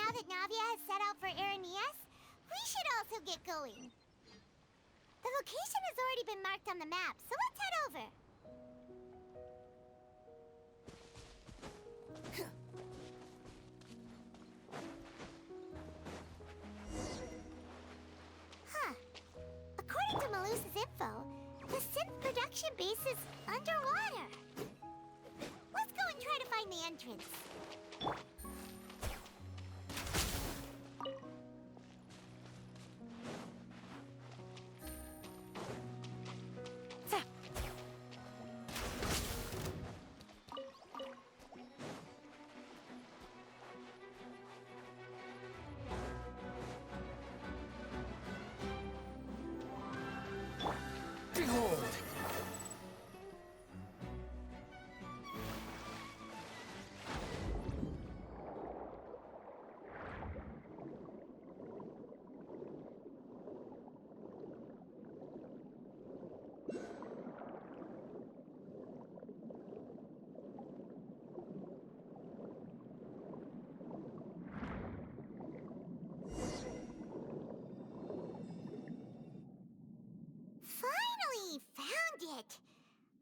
now that Navia has set out for Araneas, we should also get going. The location has already been marked on the map, so let's head over. Huh. According to Malus's info, the synth production base is underwater. Let's go and try to find the entrance.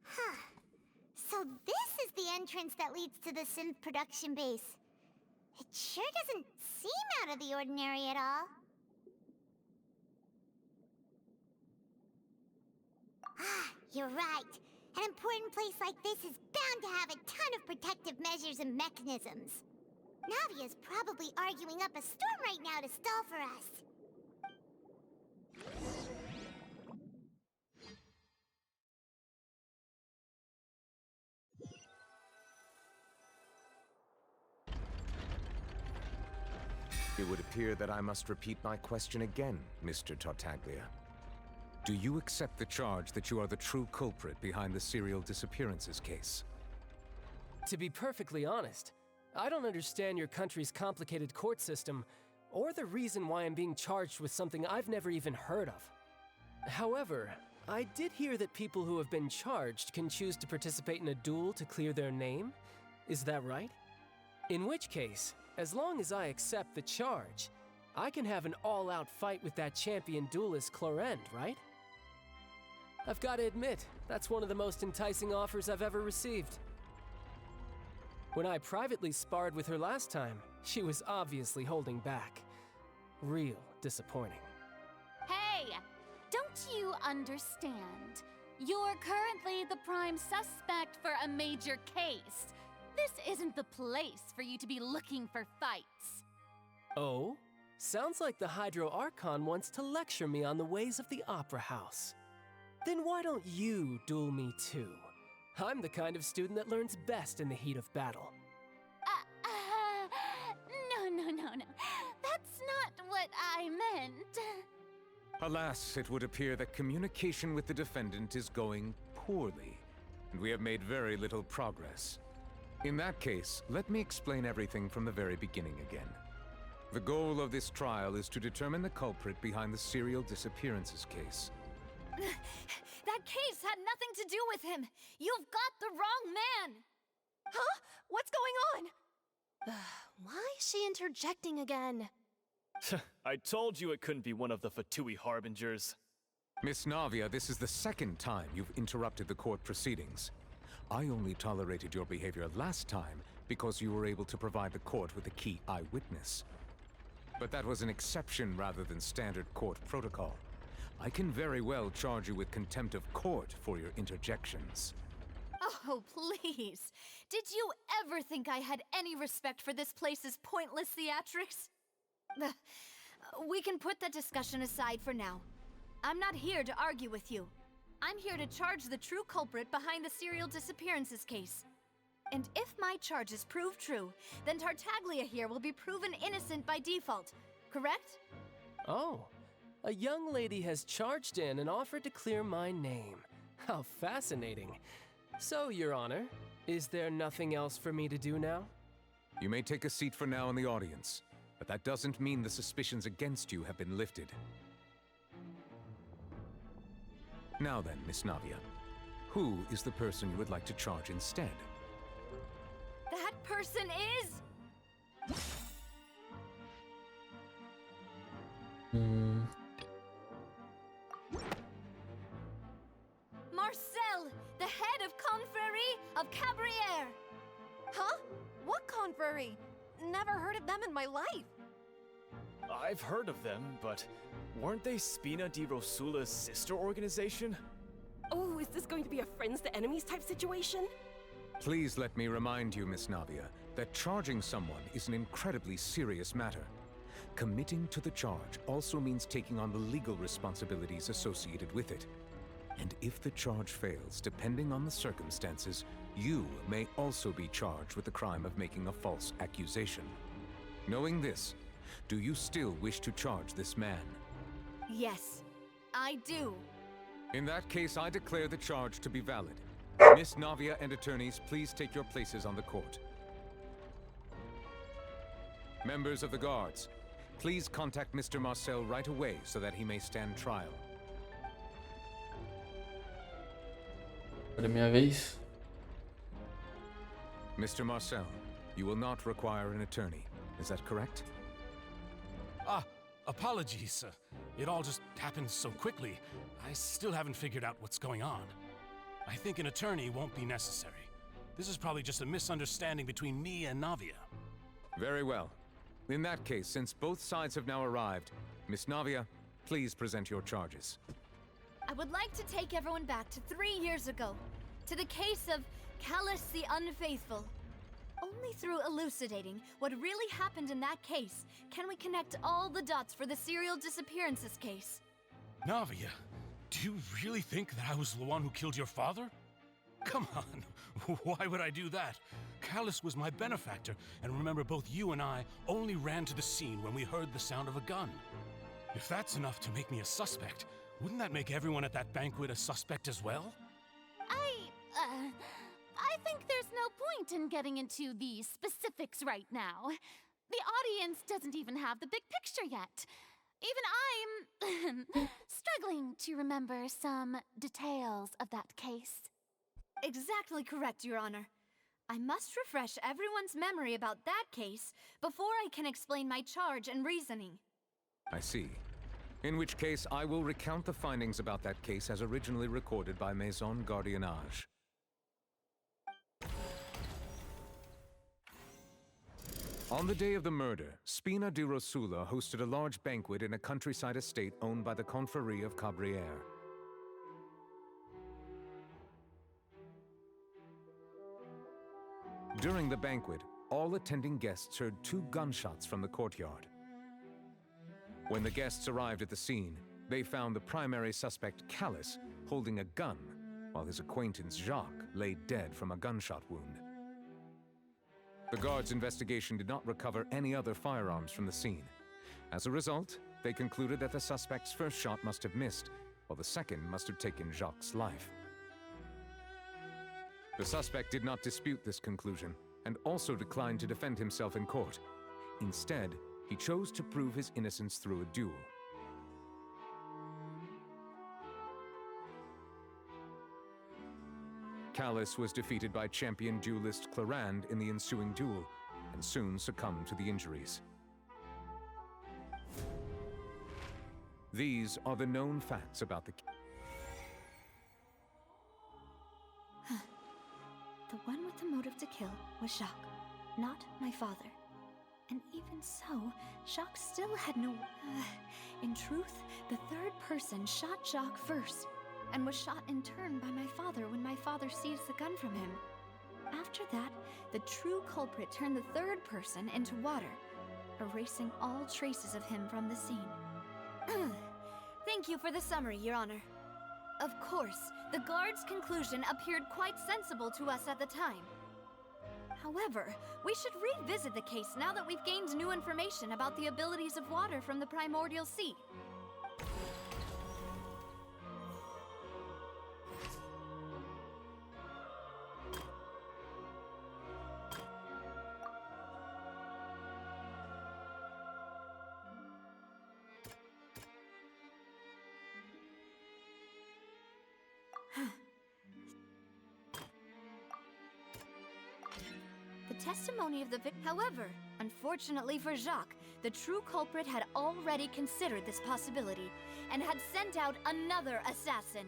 Huh. So this is the entrance that leads to the synth production base. It sure doesn't seem out of the ordinary at all. Ah, you're right. An important place like this is bound to have a ton of protective measures and mechanisms. Navia's probably arguing up a storm right now to stall for us. It would appear that I must repeat my question again, Mr. Tartaglia. Do you accept the charge that you are the true culprit behind the serial disappearances case? To be perfectly honest, I don't understand your country's complicated court system, or the reason why I'm being charged with something I've never even heard of. However, I did hear that people who have been charged can choose to participate in a duel to clear their name. Is that right? In which case, as long as I accept the charge, I can have an all-out fight with that champion duelist Clorend, right? I've got to admit, that's one of the most enticing offers I've ever received. When I privately sparred with her last time, she was obviously holding back. Real disappointing. Hey! Don't you understand? You're currently the prime suspect for a major case. This isn't the place for you to be looking for fights. Oh? Sounds like the Hydro Archon wants to lecture me on the ways of the Opera House. Then why don't you duel me too? I'm the kind of student that learns best in the heat of battle. No. That's not what I meant. Alas, it would appear that communication with the defendant is going poorly, and we have made very little progress. In that case, let me explain everything from the very beginning again. The goal of this trial is to determine the culprit behind the serial disappearances case. That case had nothing to do with him. You've got the wrong man. Huh? What's going on? Why is she interjecting again? I told you it couldn't be one of the Fatui Harbingers. Miss Navia, this is the second time you've interrupted the court proceedings. I only tolerated your behavior last time because you were able to provide the court with a key eyewitness. But that was an exception rather than standard court protocol. I can very well charge you with contempt of court for your interjections. Oh, please. Did you ever think I had any respect for this place's pointless theatrics? We can put that discussion aside for now. I'm not here to argue with you. I'm here to charge the true culprit behind the serial disappearances case. And if my charges prove true, then Tartaglia here will be proven innocent by default, correct? Oh, a young lady has charged in and offered to clear my name. How fascinating. So, Your Honor, is there nothing else for me to do now? You may take a seat for now in the audience, but that doesn't mean the suspicions against you have been lifted. Now then, Miss Navia, who is the person you would like to charge instead? That person is... Marcel, the head of Confrérie of Cabriere! Huh? What confrérie? Never heard of them in my life. I've heard of them, but weren't they Spina di Rosula's sister organization? Oh, is this going to be a friends to enemies type situation? Please let me remind you, Miss Navia, that charging someone is an incredibly serious matter. Committing to the charge also means taking on the legal responsibilities associated with it. And if the charge fails, depending on the circumstances, you may also be charged with the crime of making a false accusation. Knowing this, do you still wish to charge this man? Yes, I do. In that case, I declare the charge to be valid. Miss Navia and attorneys, please take your places on the court. Members of the guards, please contact Mr. Marcel right away so that he may stand trial. Agora é minha vez. Mr. Marcel, you will not require an attorney. Is that correct? Apologies. It all just happened so quickly. I still haven't figured out what's going on. I think an attorney won't be necessary. This is probably just a misunderstanding between me and Navia. Very well. In that case, since both sides have now arrived, Miss Navia, please present your charges. I would like to take everyone back to 3 years ago, to the case of Callus the Unfaithful. Only through elucidating what really happened in that case can we connect all the dots for the serial disappearances case. Navia, do you really think that I was the one who killed your father? Come on, why would I do that? Callus was my benefactor, and remember both you and I only ran to the scene when we heard the sound of a gun. If that's enough to make me a suspect, wouldn't that make everyone at that banquet a suspect as well? I think there's no point in getting into the specifics right now. The audience doesn't even have the big picture yet. Even I'm struggling to remember some details of that case. Exactly correct, Your Honor. I must refresh everyone's memory about that case before I can explain my charge and reasoning. I see. In which case, I will recount the findings about that case as originally recorded by Maison Gardiennage. On the day of the murder, Spina di Rosula hosted a large banquet in a countryside estate owned by the Confrérie of Cabriere. During the banquet, all attending guests heard 2 gunshots from the courtyard. When the guests arrived at the scene, they found the primary suspect, Callus, holding a gun, while his acquaintance, Jacques, lay dead from a gunshot wound. The guards' investigation did not recover any other firearms from the scene. As a result, they concluded that the suspect's first shot must have missed, while the second must have taken Jacques' life. The suspect did not dispute this conclusion, and also declined to defend himself in court. Instead, he chose to prove his innocence through a duel. Callus was defeated by champion duelist Clarande in the ensuing duel, and soon succumbed to the injuries. These are the known facts about the... The one with the motive to kill was Jacques, not my father. And even so, Jacques still had no... In truth, the third person shot Jacques first, and was shot in turn by my father when my father seized the gun from him. After that, the true culprit turned the third person into water, erasing all traces of him from the scene. Thank you for the summary, Your Honor. Of course, the guard's conclusion appeared quite sensible to us at the time. However, we should revisit the case now that we've gained new information about the abilities of water from the primordial sea. The testimony of the victim. However, unfortunately for Jacques, the true culprit had already considered this possibility and had sent out another assassin.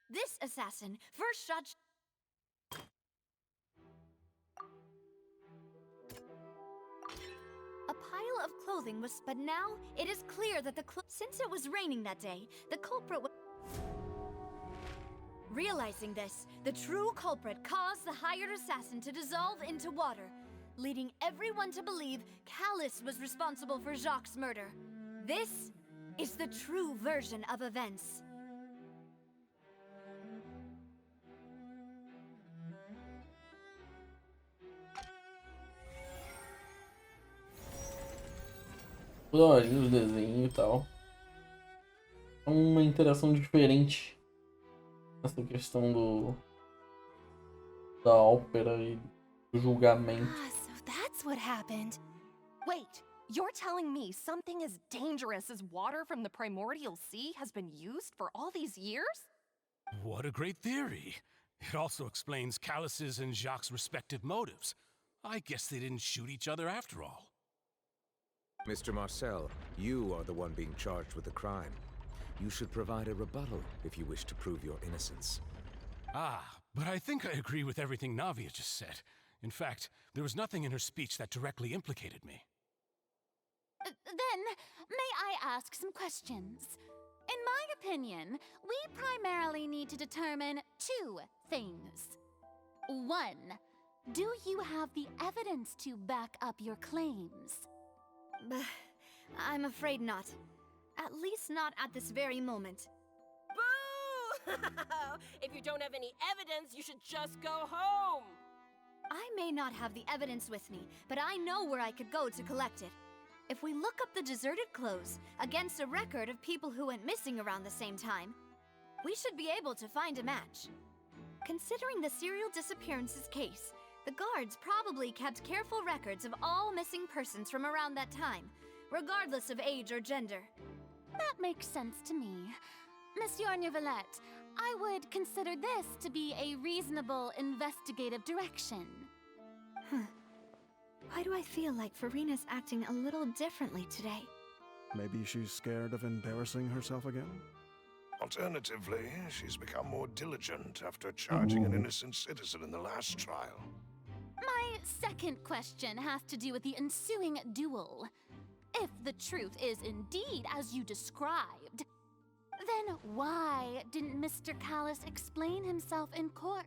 This assassin first shot. A pile of clothing was, but now it is clear that since it was raining that day, the culprit was. Realizing this, the true culprit caused the hired assassin to dissolve into water, leading everyone to believe Callus was responsible for Jacques' murder. This is the true version of events. Olha os desenhos e tal. É uma interação diferente essa questão da ópera e do julgamento. Ah, so that's what happened. Wait, you're telling me something as dangerous as water from the primordial sea has been used for all these years? What a great theory. It also explains Callus's and Jacques' respective motives. I guess they didn't shoot each other after all. Mr. Marcel, you are the one being charged with the crime. You should provide a rebuttal if you wish to prove your innocence. Ah, but I think I agree with everything Navia just said. In fact, there was nothing in her speech that directly implicated me. Then, may I ask some questions? In my opinion, we primarily need to determine two things. One, do you have the evidence to back up your claims? I'm afraid not. At least not at this very moment. Boo! If you don't have any evidence, you should just go home! I may not have the evidence with me, but I know where I could go to collect it. If we look up the deserted clothes against a record of people who went missing around the same time, we should be able to find a match. Considering the serial disappearances case, the guards probably kept careful records of all missing persons from around that time, regardless of age or gender. That makes sense to me. Monsieur Neuvillette, I would consider this to be a reasonable investigative direction. Why do I feel like Farina's acting a little differently today? Maybe she's scared of embarrassing herself again? Alternatively, she's become more diligent after charging an innocent citizen in the last trial. My second question has to do with the ensuing duel. If the truth is indeed as you described, then why didn't Mr. Callus explain himself in court?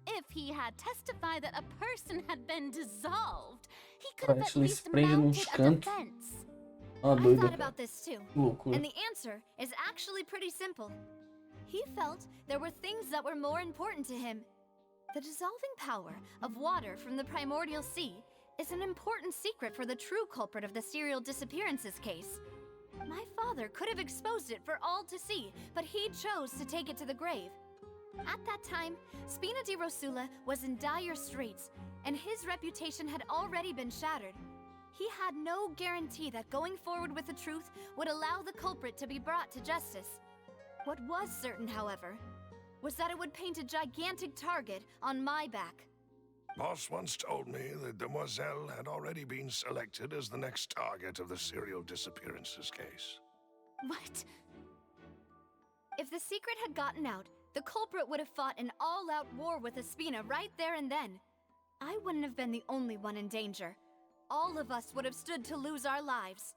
If he had testified that a person had been dissolved, he could have at least mounted a defense. I thought about this too, and the answer is actually pretty simple. He felt there were things that were more important to him. The dissolving power of water from the primordial sea is an important secret for the true culprit of the serial disappearances case. My father could have exposed it for all to see, but he chose to take it to the grave. At that time, Spina di Rosula was in dire straits, and his reputation had already been shattered. He had no guarantee that going forward with the truth would allow the culprit to be brought to justice. What was certain, however, was that it would paint a gigantic target on my back. Boss once told me that Demoiselle had already been selected as the next target of the serial disappearances case. What? If the secret had gotten out, the culprit would have fought an all-out war with Espina right there and then. I wouldn't have been the only one in danger. All of us would have stood to lose our lives.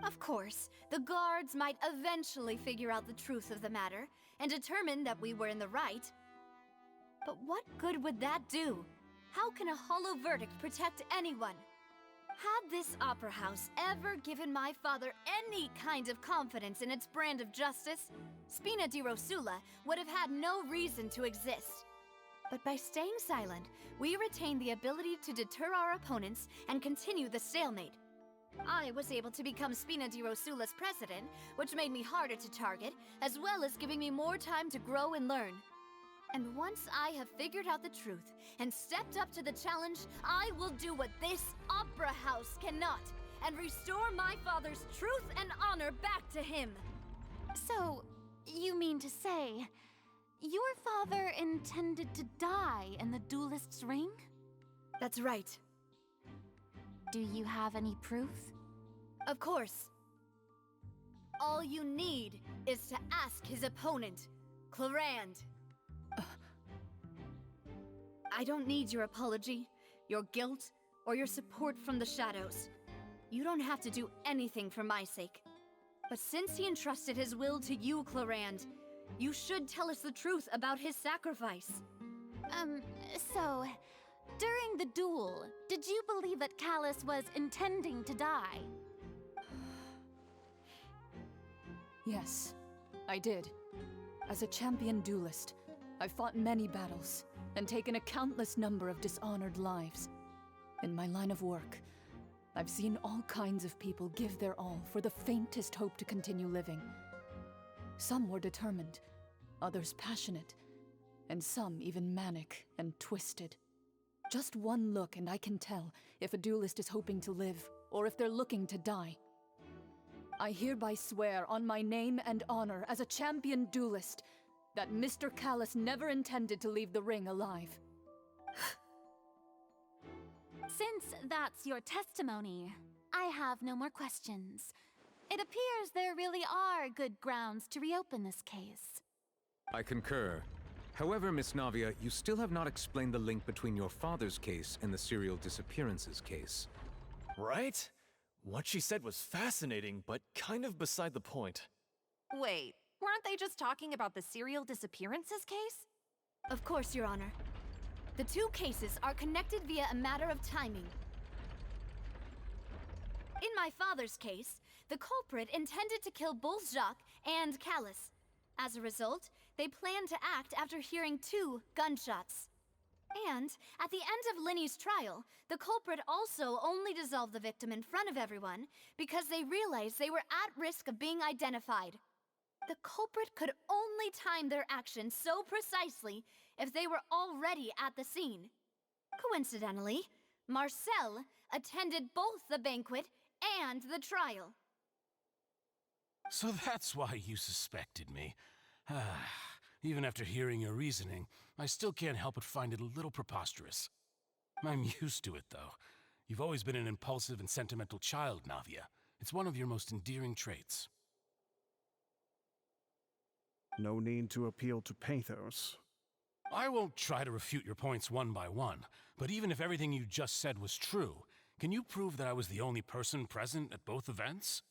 Of course, the guards might eventually figure out the truth of the matter and determine that we were in the right. But what good would that do? How can a hollow verdict protect anyone? Had this opera house ever given my father any kind of confidence in its brand of justice, Spina di Rosula would have had no reason to exist. But by staying silent, we retained the ability to deter our opponents and continue the stalemate. I was able to become Spina di Rosula's president, which made me harder to target, as well as giving me more time to grow and learn. And once I have figured out the truth and stepped up to the challenge, I will do what this opera house cannot, and restore my father's truth and honor back to him. So, you you mean to say your father intended to die in the duelist's ring? That's right. Do you have any proof? Of course. All you need is to ask his opponent, Clarand. I don't need your apology, your guilt, or your support from the shadows. You don't have to do anything for my sake. But since he entrusted his will to you, Clarand, you should tell us the truth about his sacrifice. So, during the duel, did you believe that Callus was intending to die? Yes, I did. As a champion duelist, I've fought many battles and taken a countless number of dishonored lives. In my line of work, I've seen all kinds of people give their all for the faintest hope to continue living. Some were determined, others passionate, and some even manic and twisted. Just one look and I can tell if a duelist is hoping to live or if they're looking to die. I hereby swear on my name and honor as a champion duelist that Mr. Callus never intended to leave the ring alive. Since that's your testimony, I have no more questions. It appears there really are good grounds to reopen this case. I concur. However, Miss Navia, you still have not explained the link between your father's case and the serial disappearances case. Right? What she said was fascinating, but kind of beside the point. Wait, weren't they just talking about the serial disappearances case? Of course, Your Honor. The two cases are connected via a matter of timing. In my father's case, the culprit intended to kill both Jacques and Callus. As a result, they planned to act after hearing 2 gunshots. And, at the end of Linny's trial, the culprit also only dissolved the victim in front of everyone because they realized they were at risk of being identified. The culprit could only time their actions so precisely if they were already at the scene. Coincidentally, Marcel attended both the banquet and the trial. So that's why you suspected me. Even after hearing your reasoning, I still can't help but find it a little preposterous. I'm used to it, though. You've always been an impulsive and sentimental child, Navia. It's one of your most endearing traits. No need to appeal to pathos. I won't try to refute your points one by one, but even if everything you just said was true, can you prove that I was the only person present at both events?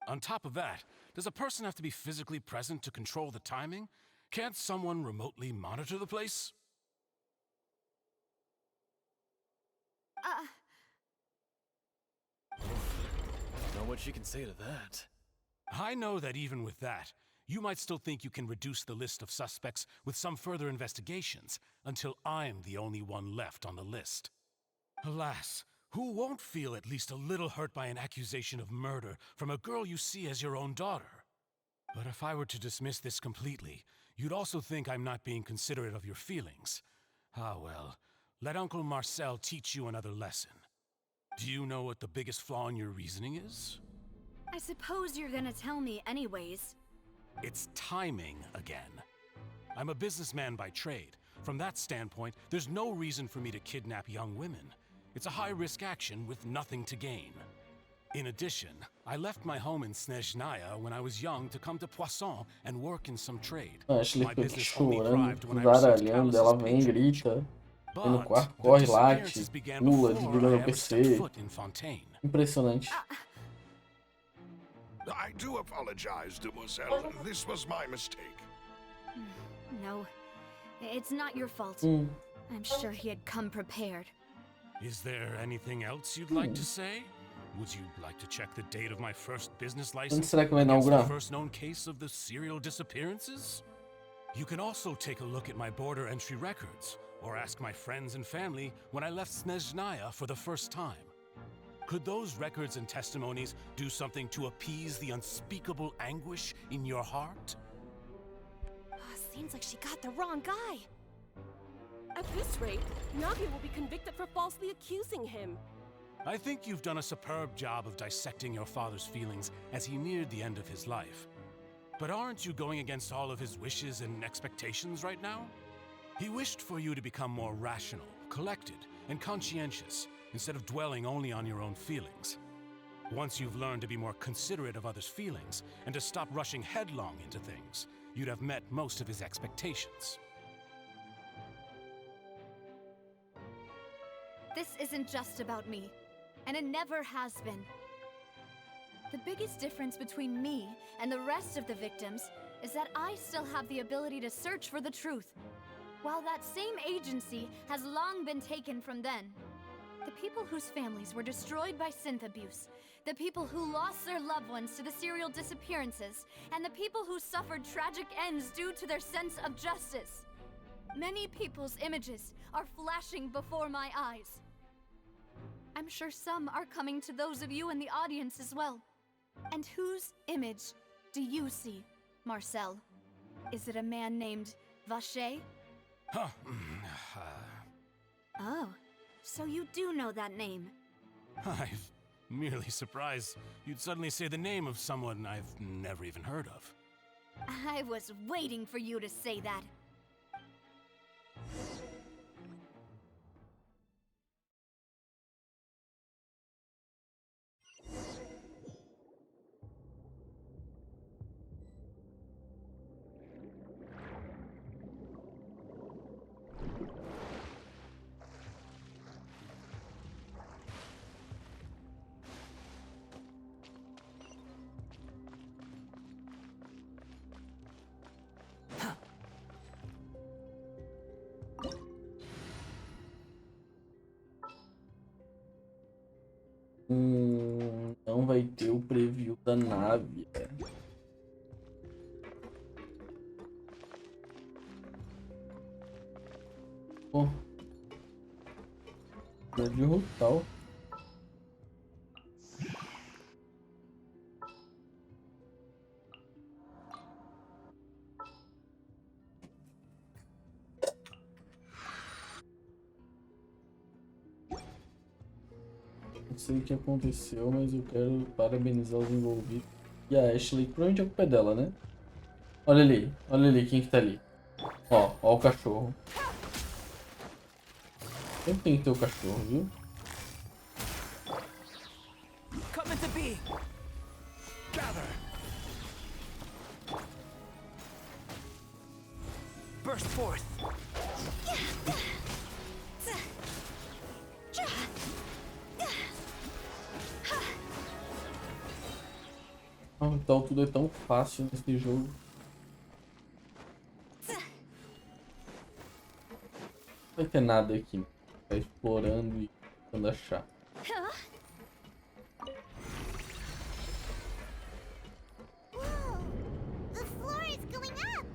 On top of that, does a person have to be physically present to control the timing? Can't someone remotely monitor the place? Know what she can say to that. I know that even with that, you might still think you can reduce the list of suspects with some further investigations, until I'm the only one left on the list. Alas, who won't feel at least a little hurt by an accusation of murder from a girl you see as your own daughter? But if I were to dismiss this completely, you'd also think I'm not being considerate of your feelings. Ah well, let Uncle Marcel teach you another lesson. Do you know what the biggest flaw in your reasoning is? I suppose you're gonna tell me anyways. It's timing again. I'm a businessman by trade. From that standpoint, there's no reason for me to kidnap young women. It's a high-risk action with nothing to gain. In addition, I left my home in Snezhnaya when I was young to come to Poisson and work in some trade. Ashley My fica business only chorando, thrived when I received zaralhando, Callus's ela vem, patronage. grita, vem no But quarto, the corre, late, disappearances began pula, before desliga I meu ever stepped PC. foot in Fontaine. Impressionante. I do apologize, Demoiselle. This was my mistake. No, it's not your fault. I'm sure he had come prepared. Is there anything else you'd like to say? Would you like to check the date of my first business license será que vai against the inaugurar? first known case of the serial disappearances? You can also take a look at my border entry records, or ask my friends and family when I left Snezhnaya for the first time. Could those records and testimonies do something to appease the unspeakable anguish in your heart? Seems like she got the wrong guy. At this rate, Navia will be convicted for falsely accusing him. I think you've done a superb job of dissecting your father's feelings as he neared the end of his life. But aren't you going against all of his wishes and expectations right now? He wished for you to become more rational, collected, and conscientious, instead of dwelling only on your own feelings. Once you've learned to be more considerate of others' feelings, and to stop rushing headlong into things, you'd have met most of his expectations. This isn't just about me, and it never has been. The biggest difference between me and the rest of the victims is that I still have the ability to search for the truth, while that same agency has long been taken from them. The people whose families were destroyed by synth abuse, the people who lost their loved ones to the serial disappearances, and the people who suffered tragic ends due to their sense of justice. Many people's images are flashing before my eyes. I'm sure some are coming to those of you in the audience as well. And whose image do you see, Marcel? Is it a man named Vacher? Huh. Oh, so you do know that name. I'm merely surprised you'd suddenly say the name of someone I've never even heard of. I was waiting for you to say that. Não vai ter o preview da nave. Pô. Preview tal. Não sei o que aconteceu, mas eu quero parabenizar os envolvidos. E a Ashley, provavelmente a culpa é dela, né? Olha ali quem que tá ali. Ó o cachorro. Sempre tem que ter o cachorro, viu? Come into being. Gather. Burst forth. Então tudo é tão fácil nesse jogo. Não vai ter nada aqui. Tá explorando e tentando achar. Whoa! The floor is going up!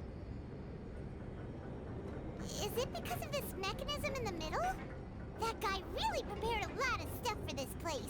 Is it because of this mechanism in the middle? That guy really prepared a lot of stuff for this place.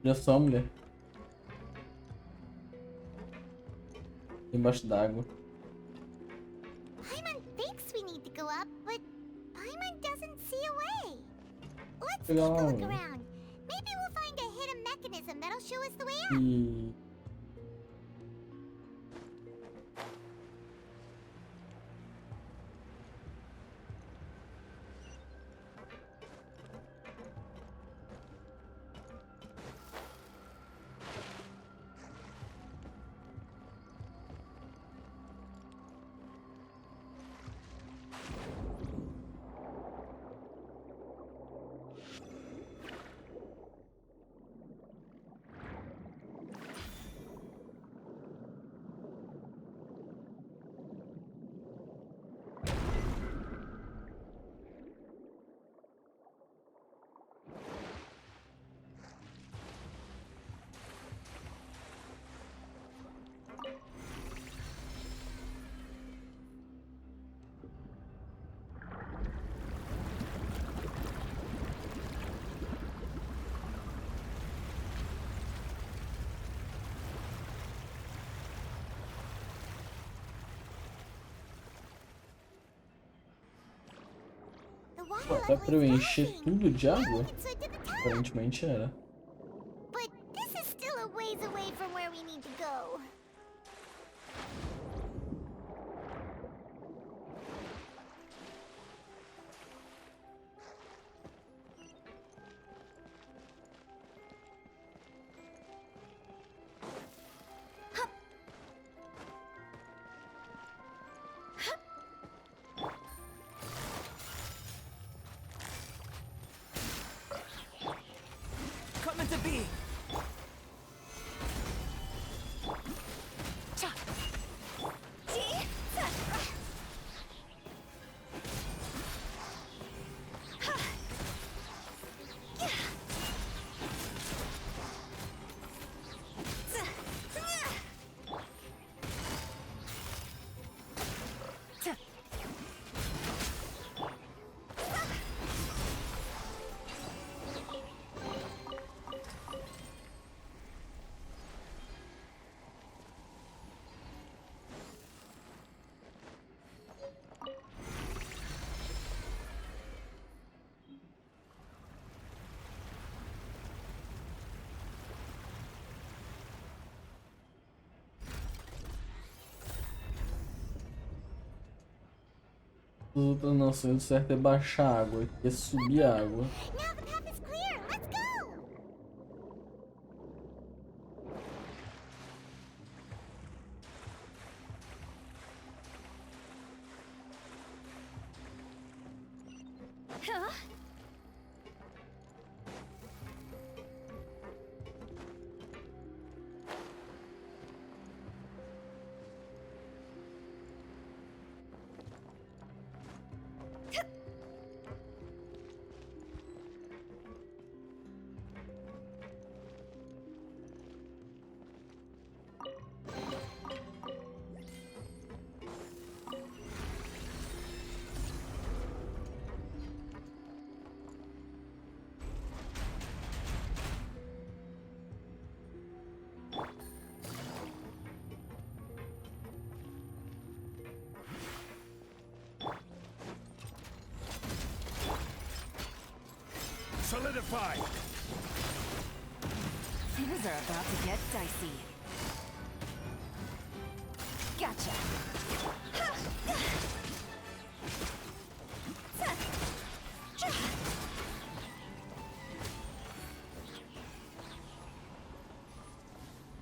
Já só, mulher. Embaixo d'água. Paimon thinks we need to go up, but Paimon doesn't see a way. Let's take a Legal. look around. Maybe we'll find a hidden mechanism that'll show us the way up. E... water Pô, dá level pra eu is encher rising. tudo de Now we água? can swim to the tunnel. Aparentemente era. But this is still a ways away from where we need to go. Come into being! As outras nações, o certo é baixar a água, aqui é subir a água. Now the path is clear. Let's go. Huh? Solidify! Things are about to get dicey. Gotcha.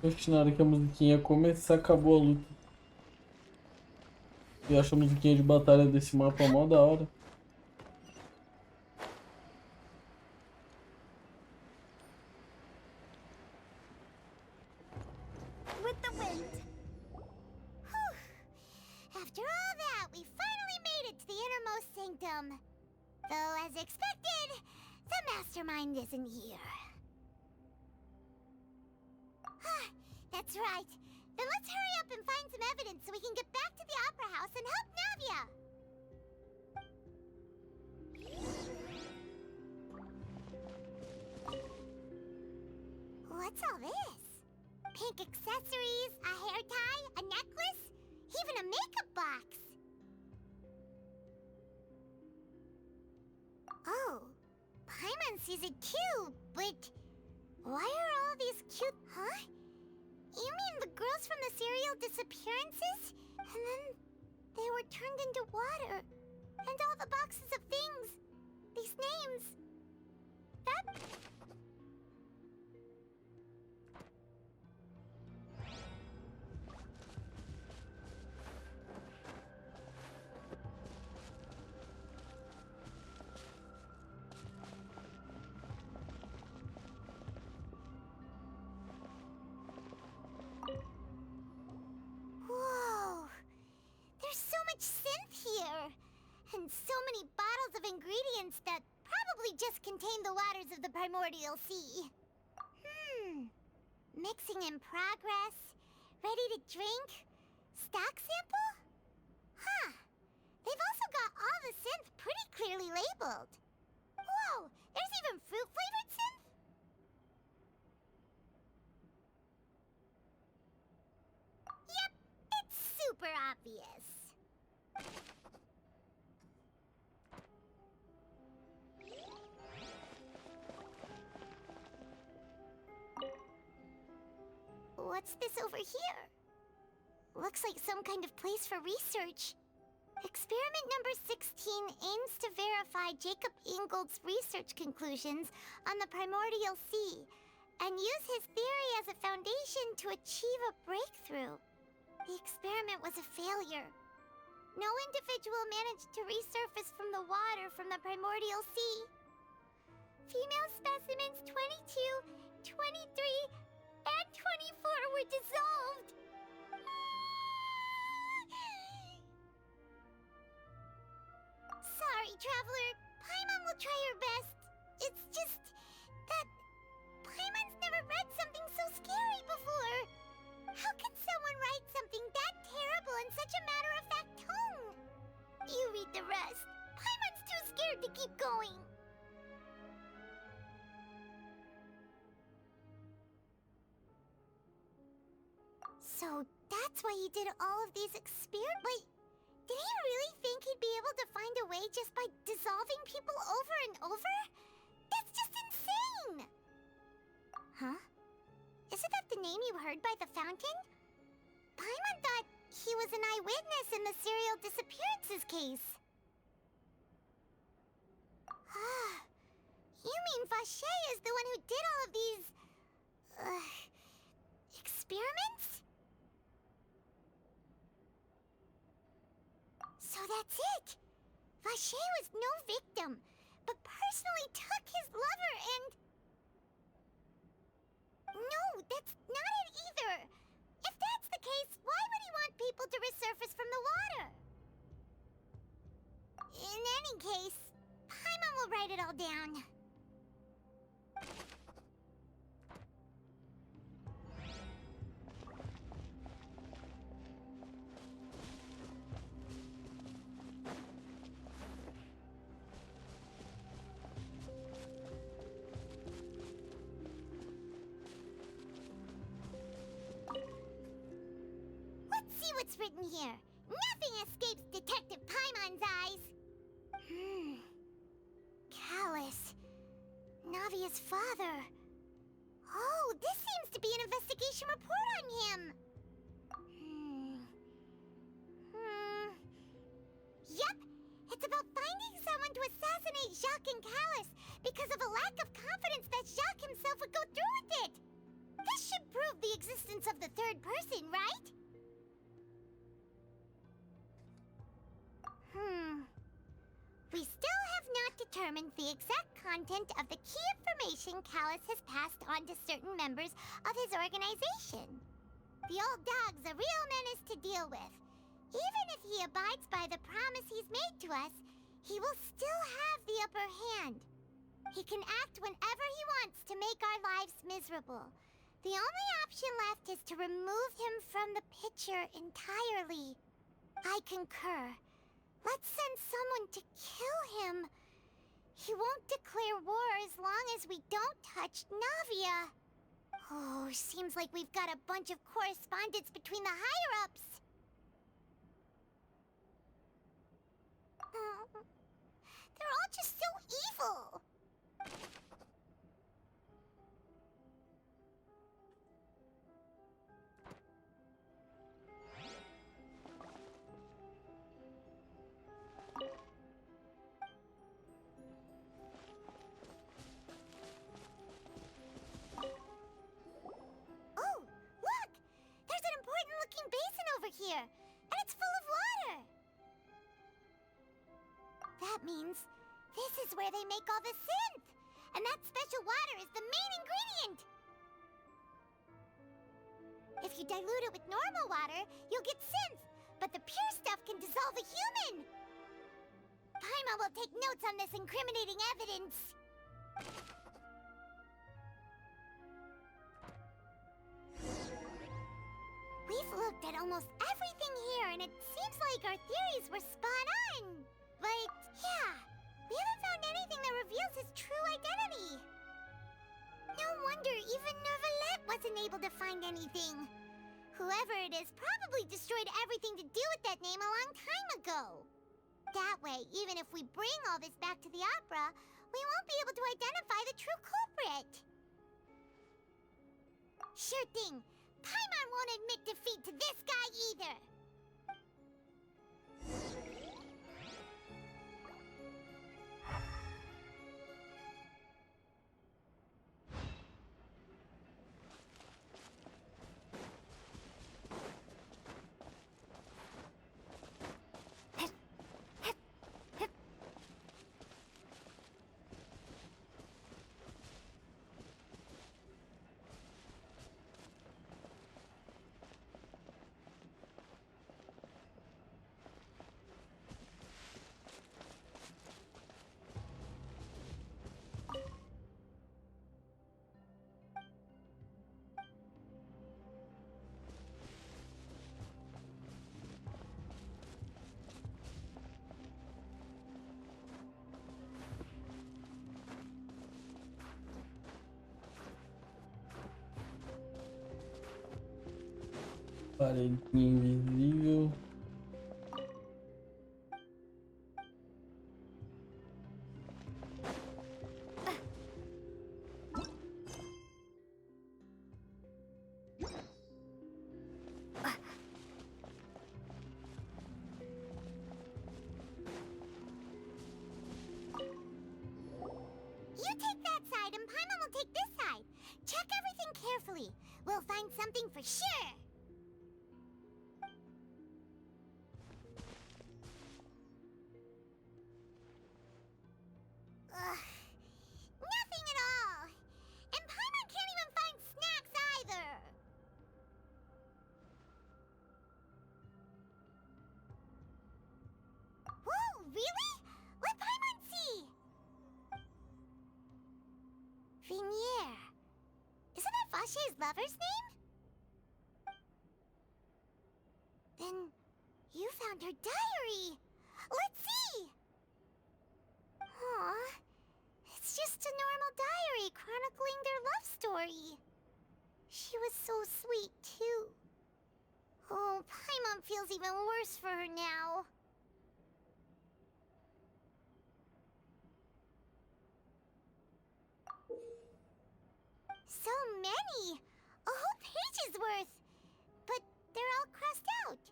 Poxa, na hora que a musiquinha começar, acabou a luta. Eu acho a musiquinha de batalha desse mapa mó da hora. With the wind. Whew. After all that, we finally made it to the innermost sanctum. Though, as expected, the mastermind isn't here. That's right. Then let's hurry up and find some evidence so we can get back to the Opera House and help Navia. What's all this? Pink accessories, a hair tie, a necklace, even a makeup box. Oh, Paimon sees it too, but why are all these cute, huh? You mean the girls from the serial disappearances? And then they were turned into water. And all the boxes of things. These names. That... Whoa! There's so much synth here! And so many bottles of ingredients that probably just contain the waters of the primordial sea. Mixing in progress? Ready to drink? Stock sample? Huh. They've also got all the synth pretty clearly labeled. Whoa! There's even fruit-flavored synth? Yep, it's super obvious. What's this over here? Looks like some kind of place for research. Experiment number 16 aims to verify Jacob Ingold's research conclusions on the primordial sea and use his theory as a foundation to achieve a breakthrough. The experiment was a failure. No individual managed to resurface from the water from the primordial sea. Female specimens 22, 23, and 24 were dissolved. Sorry, Traveler. Paimon will try her best. It's just that Paimon's never read something so scary before. How can someone write something that terrible in such a matter-of-fact tone? You read the rest. Paimon's too scared to keep going. So that's why he did all of these experiments? Wait, did he really think he'd be able to find a way just by dissolving people over and over? That's just insane! Huh? Isn't that the name you heard by the fountain? Paimon thought he was an eyewitness in the serial disappearances case. You mean Vache is the one who did all of these... experiments? So that's it! Vache was no victim, but personally took his lover and... No, that's not it either! If that's the case, why would he want people to resurface from the water? In any case, Paimon will write it all down. What's written here? Nothing escapes Detective Paimon's eyes. Callus. Navia's father. Oh, this seems to be an investigation report on him. Yep, it's about finding someone to assassinate Jacques and Callus because of a lack of confidence that Jacques himself would go through with it. This should prove the existence of the third person, right? We still have not determined the exact content of the key information Callus has passed on to certain members of his organization. The old dog's a real menace to deal with. Even if he abides by the promise he's made to us, he will still have the upper hand. He can act whenever he wants to make our lives miserable. The only option left is to remove him from the picture entirely. I concur. Let's send someone to kill him. He won't declare war as long as we don't touch Navia. Oh, seems like we've got a bunch of correspondence between the higher-ups. They're all just so evil. Here, and it's full of water. That means this is where they make all the synth, and that special water is the main ingredient. If you dilute it with normal water, you'll get synth, but the pure stuff can dissolve a human. Paimon will take notes on this incriminating evidence. We've looked at almost everything here, and it seems like our theories were spot on. But, yeah, we haven't found anything that reveals his true identity. No wonder even Nervalette wasn't able to find anything. Whoever it is probably destroyed everything to do with that name a long time ago. That way, even if we bring all this back to the opera, we won't be able to identify the true culprit. Sure thing. Paimon won't admit defeat to this guy either! Paredinha invisível. You take that side and Paimon will take this side. Check everything carefully. We'll find something for sure. Ugh. Nothing at all. And Paimon can't even find snacks either. Whoa, really? Let Paimon see. Vinier. Isn't that Vache's lover's name? Then you found her diary. Let's see. Aw, it's just a normal diary chronicling their love story. She was so sweet, too. Oh, Paimon feels even worse for her now. So many! A whole page's worth! But they're all crossed out.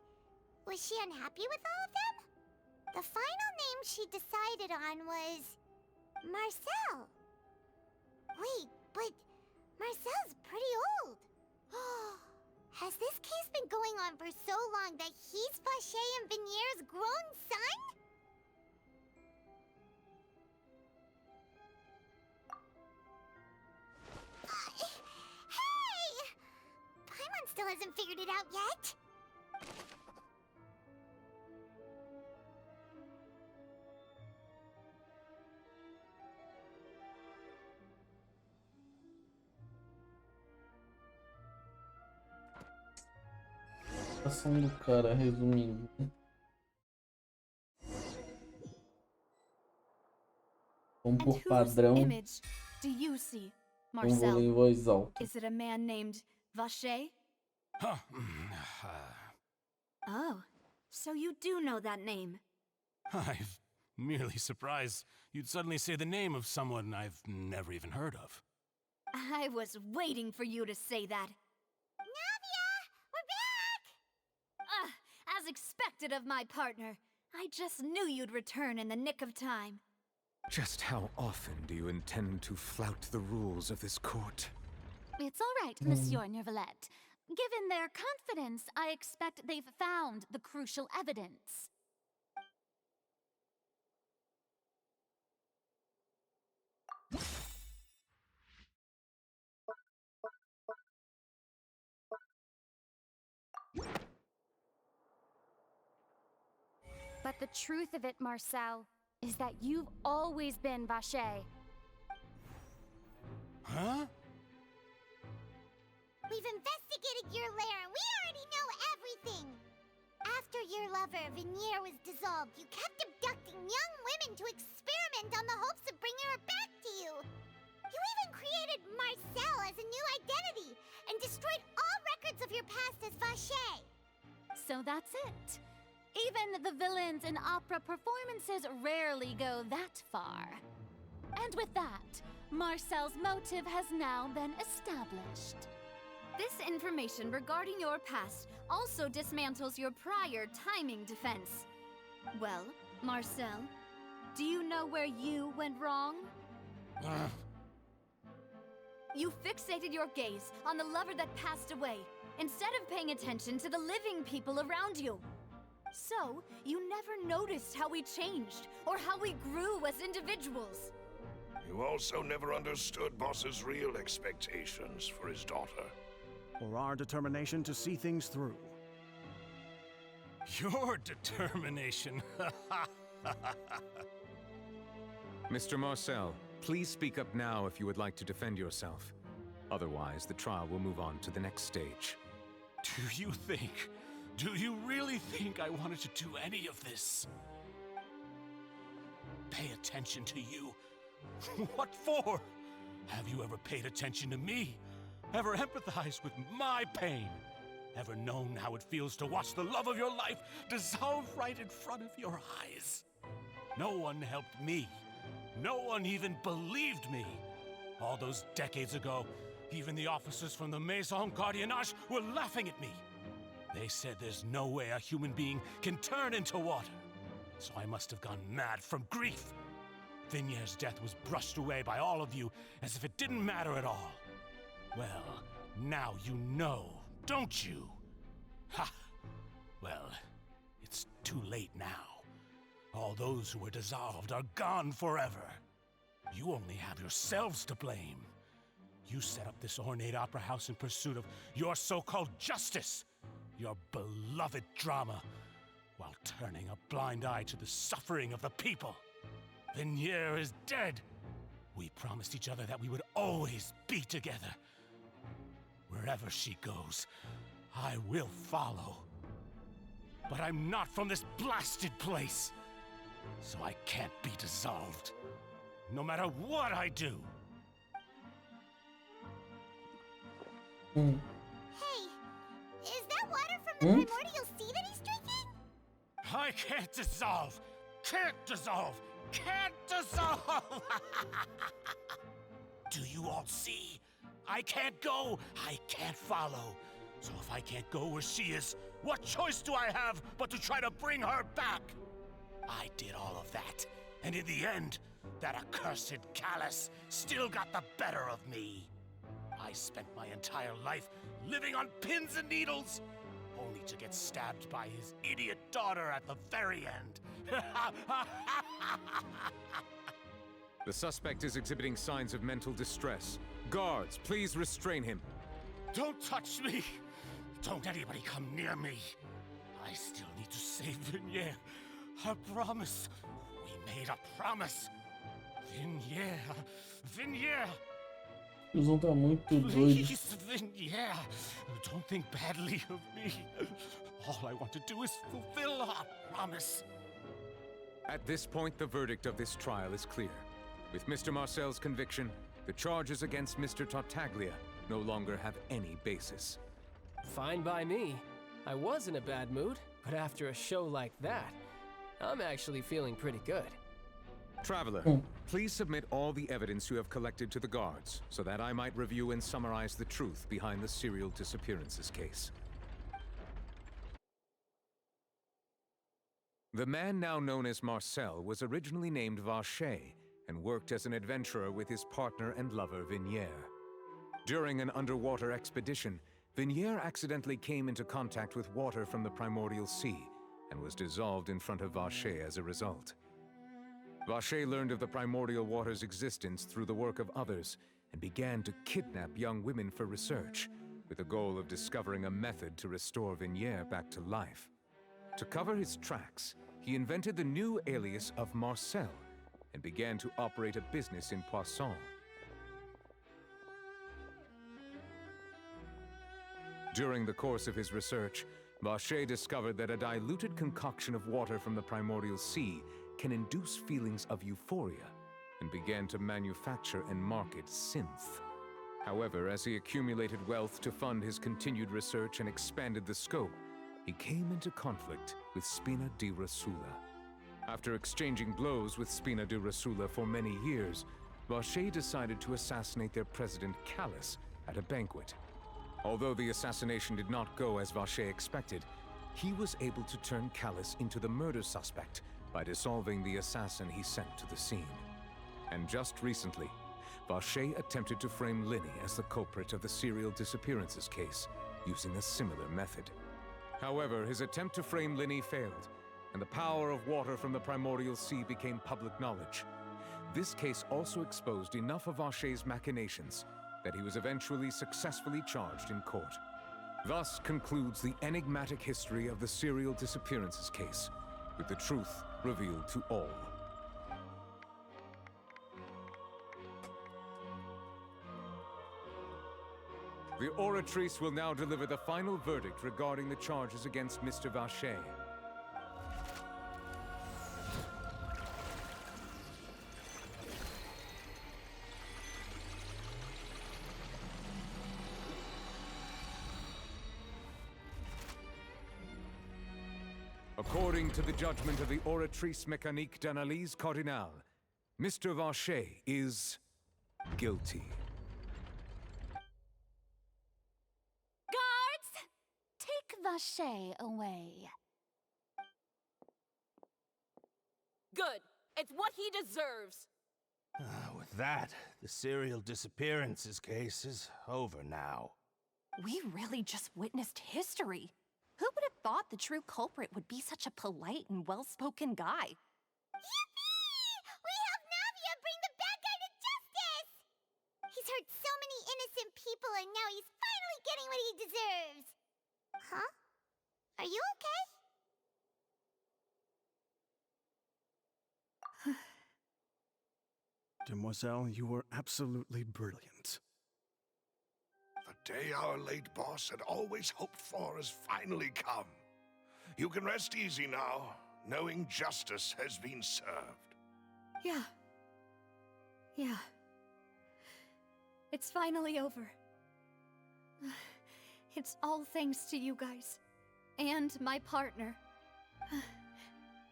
Was she unhappy with all of them? The final name she decided on was... Marcel. Wait, but Marcel's pretty old. Has this case been going on for so long that he's Vache and Vinier's grown son? Hey! Paimon still hasn't figured it out yet. Ação do cara, resumindo. Vamos por padrão. Image do you see, Então vou ler Marcel? em voz alta. Is it a man named Vache? Huh. Oh, so you do know that name. I'm merely surprised you'd suddenly say the name of someone I've never even heard of. I was waiting for you to say that. Navia! We're back! As expected of my partner. I just knew you'd return in the nick of time. Just how often do you intend to flout the rules of this court? It's all right, Monsieur Nervalette. Given their confidence, I expect they've found the crucial evidence. But the truth of it, Marcel, is that you've always been Vache. Huh? We've investigated your lair and we already know everything! After your lover, Vinier, was dissolved, you kept abducting young women to experiment on the hopes of bringing her back to you! You even created Marcel as a new identity and destroyed all records of your past as Vache! So that's it. Even the villains in opera performances rarely go that far. And with that, Marcel's motive has now been established. This information regarding your past also dismantles your prior timing defense. Well, Marcel, do you know where you went wrong? You fixated your gaze on the lover that passed away, instead of paying attention to the living people around you. So, you never noticed how we changed, or how we grew as individuals. You also never understood Boss's real expectations for his daughter. Or our determination to see things through. Your determination. Mr. Marcel, please speak up now if you would like to defend yourself. Otherwise, the trial will move on to the next stage. Do you really think I wanted to do any of this? Pay attention to you? What for? Have you ever paid attention to me? Ever empathized with my pain? Ever known how it feels to watch the love of your life dissolve right in front of your eyes? No one helped me. No one even believed me. All those decades ago, even the officers from the Maison Gardiennage were laughing at me. They said there's no way a human being can turn into water. So I must have gone mad from grief. Vignier's death was brushed away by all of you as if it didn't matter at all. Well, now you know, don't you? Ha! Well, it's too late now. All those who were dissolved are gone forever. You only have yourselves to blame. You set up this ornate opera house in pursuit of your so-called justice, your beloved drama, while turning a blind eye to the suffering of the people. Vignier is dead. We promised each other that we would always be together. Wherever she goes, I will follow. But I'm not from this blasted place, so I can't be dissolved, no matter what I do. Hey, is that water from the primordial sea that he's drinking? I can't dissolve! Can't dissolve! Can't dissolve! Do you all see? I can't go! I can't follow! So if I can't go where she is, what choice do I have but to try to bring her back? I did all of that, and in the end, that accursed Callus still got the better of me. I spent my entire life living on pins and needles, only to get stabbed by his idiot daughter at the very end. The suspect is exhibiting signs of mental distress. Guards, please restrain him. Don't touch me! Don't anybody come near me! I still need to save Vignier. I promise. We made a promise. Vignier. Vignier! Eles tá muito doido. Please, Vignier. Don't think badly of me. All I want to do is fulfill our promise. At this point, the verdict of this trial is clear. With Mr. Marcel's conviction, the charges against Mr. Tartaglia no longer have any basis. Fine by me. I was in a bad mood, but after a show like that, I'm actually feeling pretty good. Traveler, please submit all the evidence you have collected to the guards, so that I might review and summarize the truth behind the serial disappearances case. The man now known as Marcel was originally named Vacher and worked as an adventurer with his partner and lover Vignier. During an underwater expedition, Vignier accidentally came into contact with water from the primordial sea and was dissolved in front of Vacher as a result. Vacher learned of the primordial water's existence through the work of others and began to kidnap young women for research, with the goal of discovering a method to restore Vignier back to life. To cover his tracks, he invented the new alias of Marcel and began to operate a business in Poisson. During the course of his research, Vacher discovered that a diluted concoction of water from the primordial sea can induce feelings of euphoria, and began to manufacture and market synth. However, as he accumulated wealth to fund his continued research and expanded the scope, he came into conflict with Spina di Rosula. After exchanging blows with Spina di Rosula for many years, Vacher decided to assassinate their president Callus at a banquet. Although the assassination did not go as Vacher expected, he was able to turn Callus into the murder suspect by dissolving the assassin he sent to the scene. And just recently, Vacher attempted to frame Linny as the culprit of the serial disappearances case, using a similar method. However, his attempt to frame Linny failed, and the power of water from the primordial sea became public knowledge. This case also exposed enough of Vacher's machinations that he was eventually successfully charged in court. Thus concludes the enigmatic history of the serial disappearances case, with the truth revealed to all. The Oratrice will now deliver the final verdict regarding the charges against Mr. Vacher. According to the judgment of the Oratrice Mécanique d'Analyse Cardinale, Mr. Vacher is guilty. Guards! Take Vacher away. Good. It's what he deserves. With that, the serial disappearances case is over now. We really just witnessed history. Who would have thought the true culprit would be such a polite and well-spoken guy? Yippee! We helped Navia bring the bad guy to justice! He's hurt so many innocent people and now he's finally getting what he deserves! Huh? Are you okay? Demoiselle, you were absolutely brilliant. The day our late boss had always hoped for has finally come. You can rest easy now, knowing justice has been served. Yeah. Yeah. It's finally over. It's all thanks to you guys. And my partner.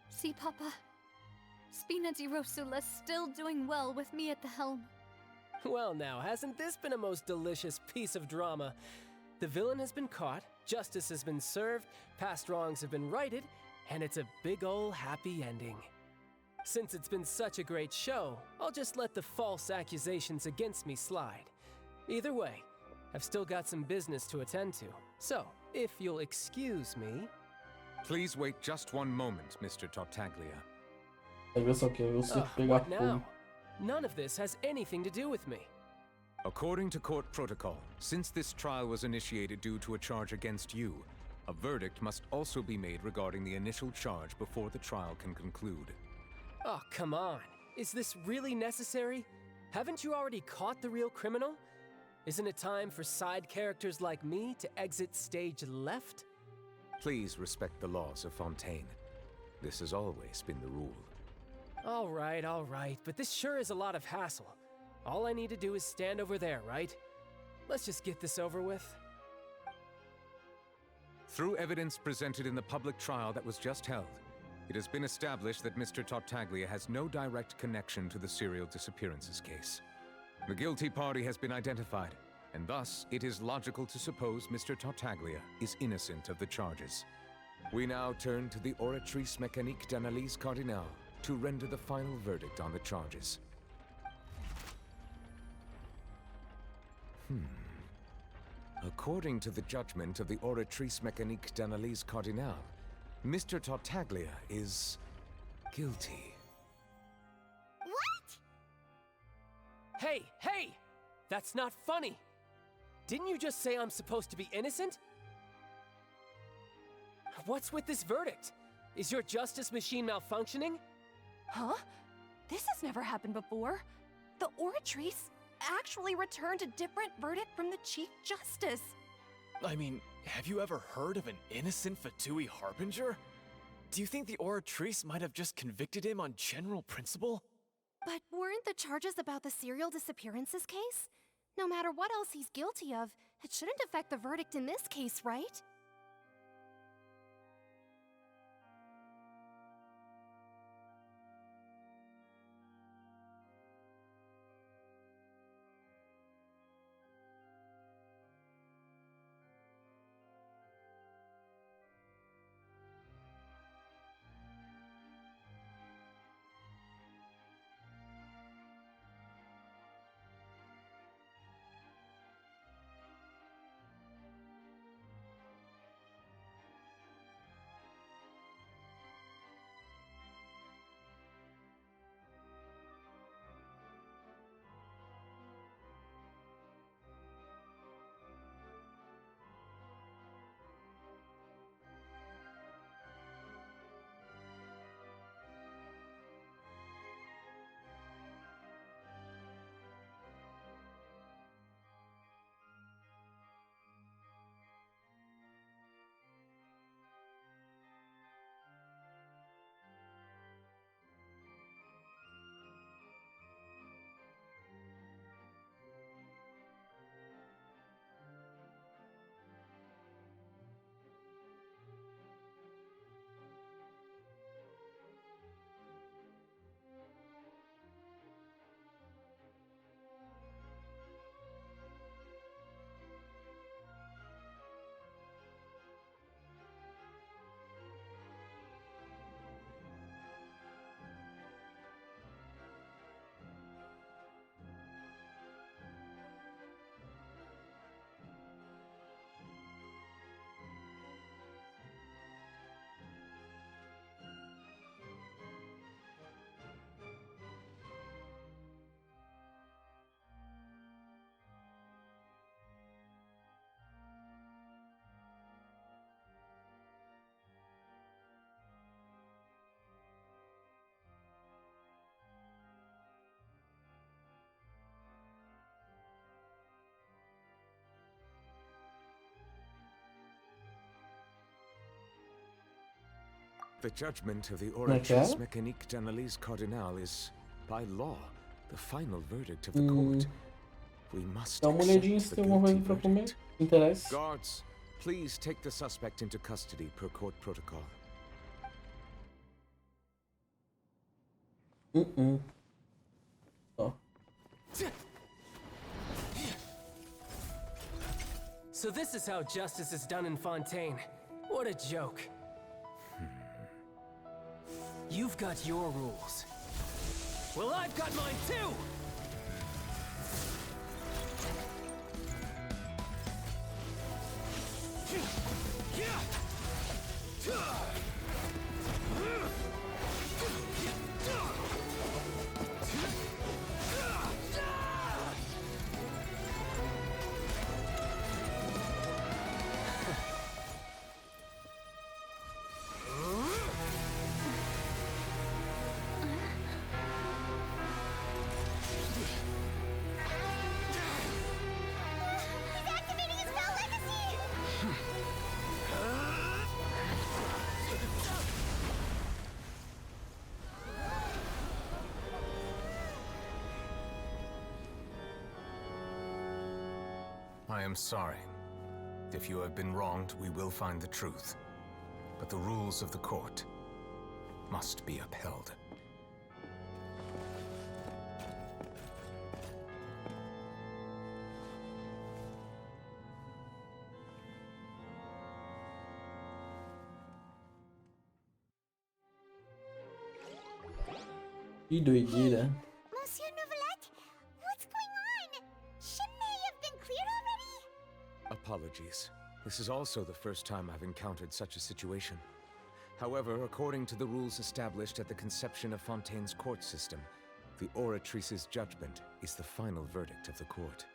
See, Papa? Spina di Rosula's still doing well with me at the helm. Well now, hasn't this been a most delicious piece of drama? The villain has been caught, justice has been served, past wrongs have been righted, and it's a big ol' happy ending. Since it's been such a great show, I'll just let the false accusations against me slide. Either way, I've still got some business to attend to, so if you'll excuse me... Please wait just one moment, Mr. Tartaglia. Pega só que eu sei pegar What fogo. now? None of this has anything to do with me. According to court protocol, since this trial was initiated due to a charge against you, a verdict must also be made regarding the initial charge before the trial can conclude. Oh, come on. Is this really necessary? Haven't you already caught the real criminal? Isn't it time for side characters like me to exit stage left? Please respect the laws of Fontaine. This has always been the rule. All right, but this sure is a lot of hassle. All I need to do is stand over there, right? Let's just get this over with. Through evidence presented in the public trial that was just held, it has been established that Mr. Tartaglia has no direct connection to the serial disappearances case. The guilty party has been identified, and thus it is logical to suppose Mr. Tartaglia is innocent of the charges. We now turn to the Oratrice Mécanique d'Analyse Cardinale to render the final verdict on the charges. According to the judgment of the Oratrice Mécanique d'Analyse Cardinale, Mr. Tartaglia is guilty. What? Hey! That's not funny! Didn't you just say I'm supposed to be innocent? What's with this verdict? Is your justice machine malfunctioning? Huh? This has never happened before. The Oratrice actually returned a different verdict from the Chief Justice. I mean, have you ever heard of an innocent Fatui Harbinger? Do you think the Oratrice might have just convicted him on general principle? But weren't the charges about the serial disappearances case? No matter what else he's guilty of, it shouldn't affect the verdict in this case, right? The judgment of the Okay. Oratrice Mécanique d'Analyse Cardinal is, by law, the final verdict of the court. We must Dá uma olhadinha se accept the tem alguma guilty coisa pra comer. verdict. Interessa? Guards, please take the suspect into custody per court protocol. Ó. So this is how justice is done in Fontaine. What a joke. You've got your rules. Well, I've got mine too! He's activating his spell legacy! I am sorry. If you have been wronged, we will find the truth. But the rules of the court must be upheld. Que doideira. Monsieur Novelette, what's going on? Shouldn't they have been cleared already? Apologies. This is also the first time I've encountered such a situation. However, according to the rules established at the conception of Fontaine's court system, the Oratrice's judgment is the final verdict of the court.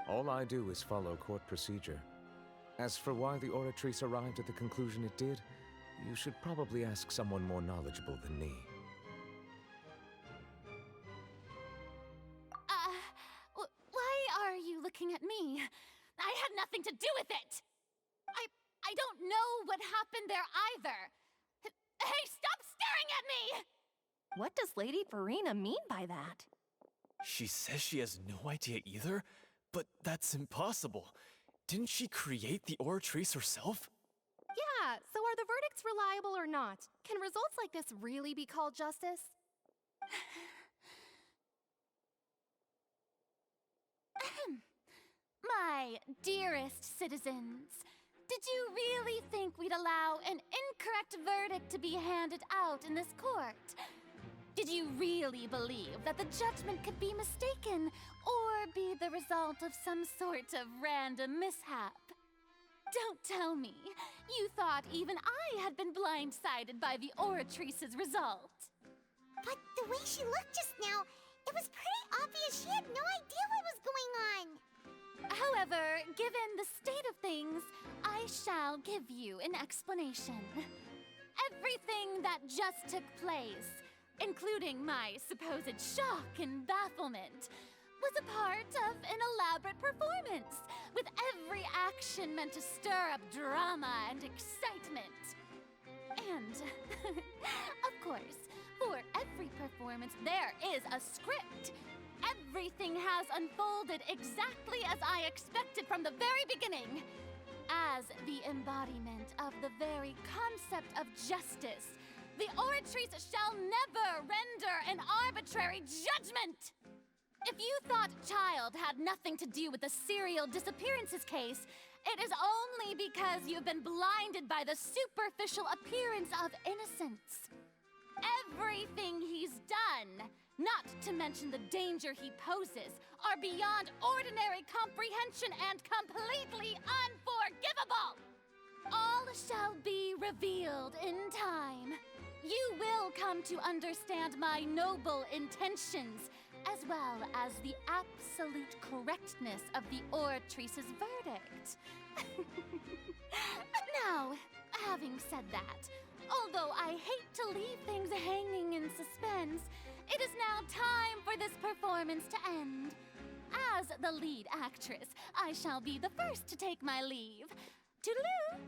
All I do is follow court procedure. As for why the Oratrice arrived at the conclusion it did, you should probably ask someone more knowledgeable than me. Why are you looking at me? I had nothing to do with it! I don't know what happened there either! Hey, stop staring at me! What does Lady Farina mean by that? She says she has no idea either, but that's impossible. Didn't she create the Oratrice herself? Yeah, so are the verdicts reliable or not? Can results like this really be called justice? My dearest citizens, did you really think we'd allow an incorrect verdict to be handed out in this court? Did you really believe that the judgment could be mistaken or be the result of some sort of random mishap? Don't tell me you thought even I had been blindsided by the Oratrice's result. But the way she looked just now, it was pretty obvious she had no idea what was going on. However, given the state of things, I shall give you an explanation. Everything that just took place, including my supposed shock and bafflement, was a part of an elaborate performance, with every action meant to stir up drama and excitement. And, of course, for every performance, there is a script. Everything has unfolded exactly as I expected from the very beginning. As the embodiment of the very concept of justice, the Oratrice shall never render an arbitrary judgment! If you thought Child had nothing to do with the serial disappearances case, it is only because you've been blinded by the superficial appearance of innocence. Everything he's done, not to mention the danger he poses, are beyond ordinary comprehension and completely unforgivable! All shall be revealed in time. You will come to understand my noble intentions, as well as the absolute correctness of the Oratrice's verdict. Now, having said that, although I hate to leave things hanging in suspense, it is now time for this performance to end. As the lead actress, I shall be the first to take my leave. Toodaloo!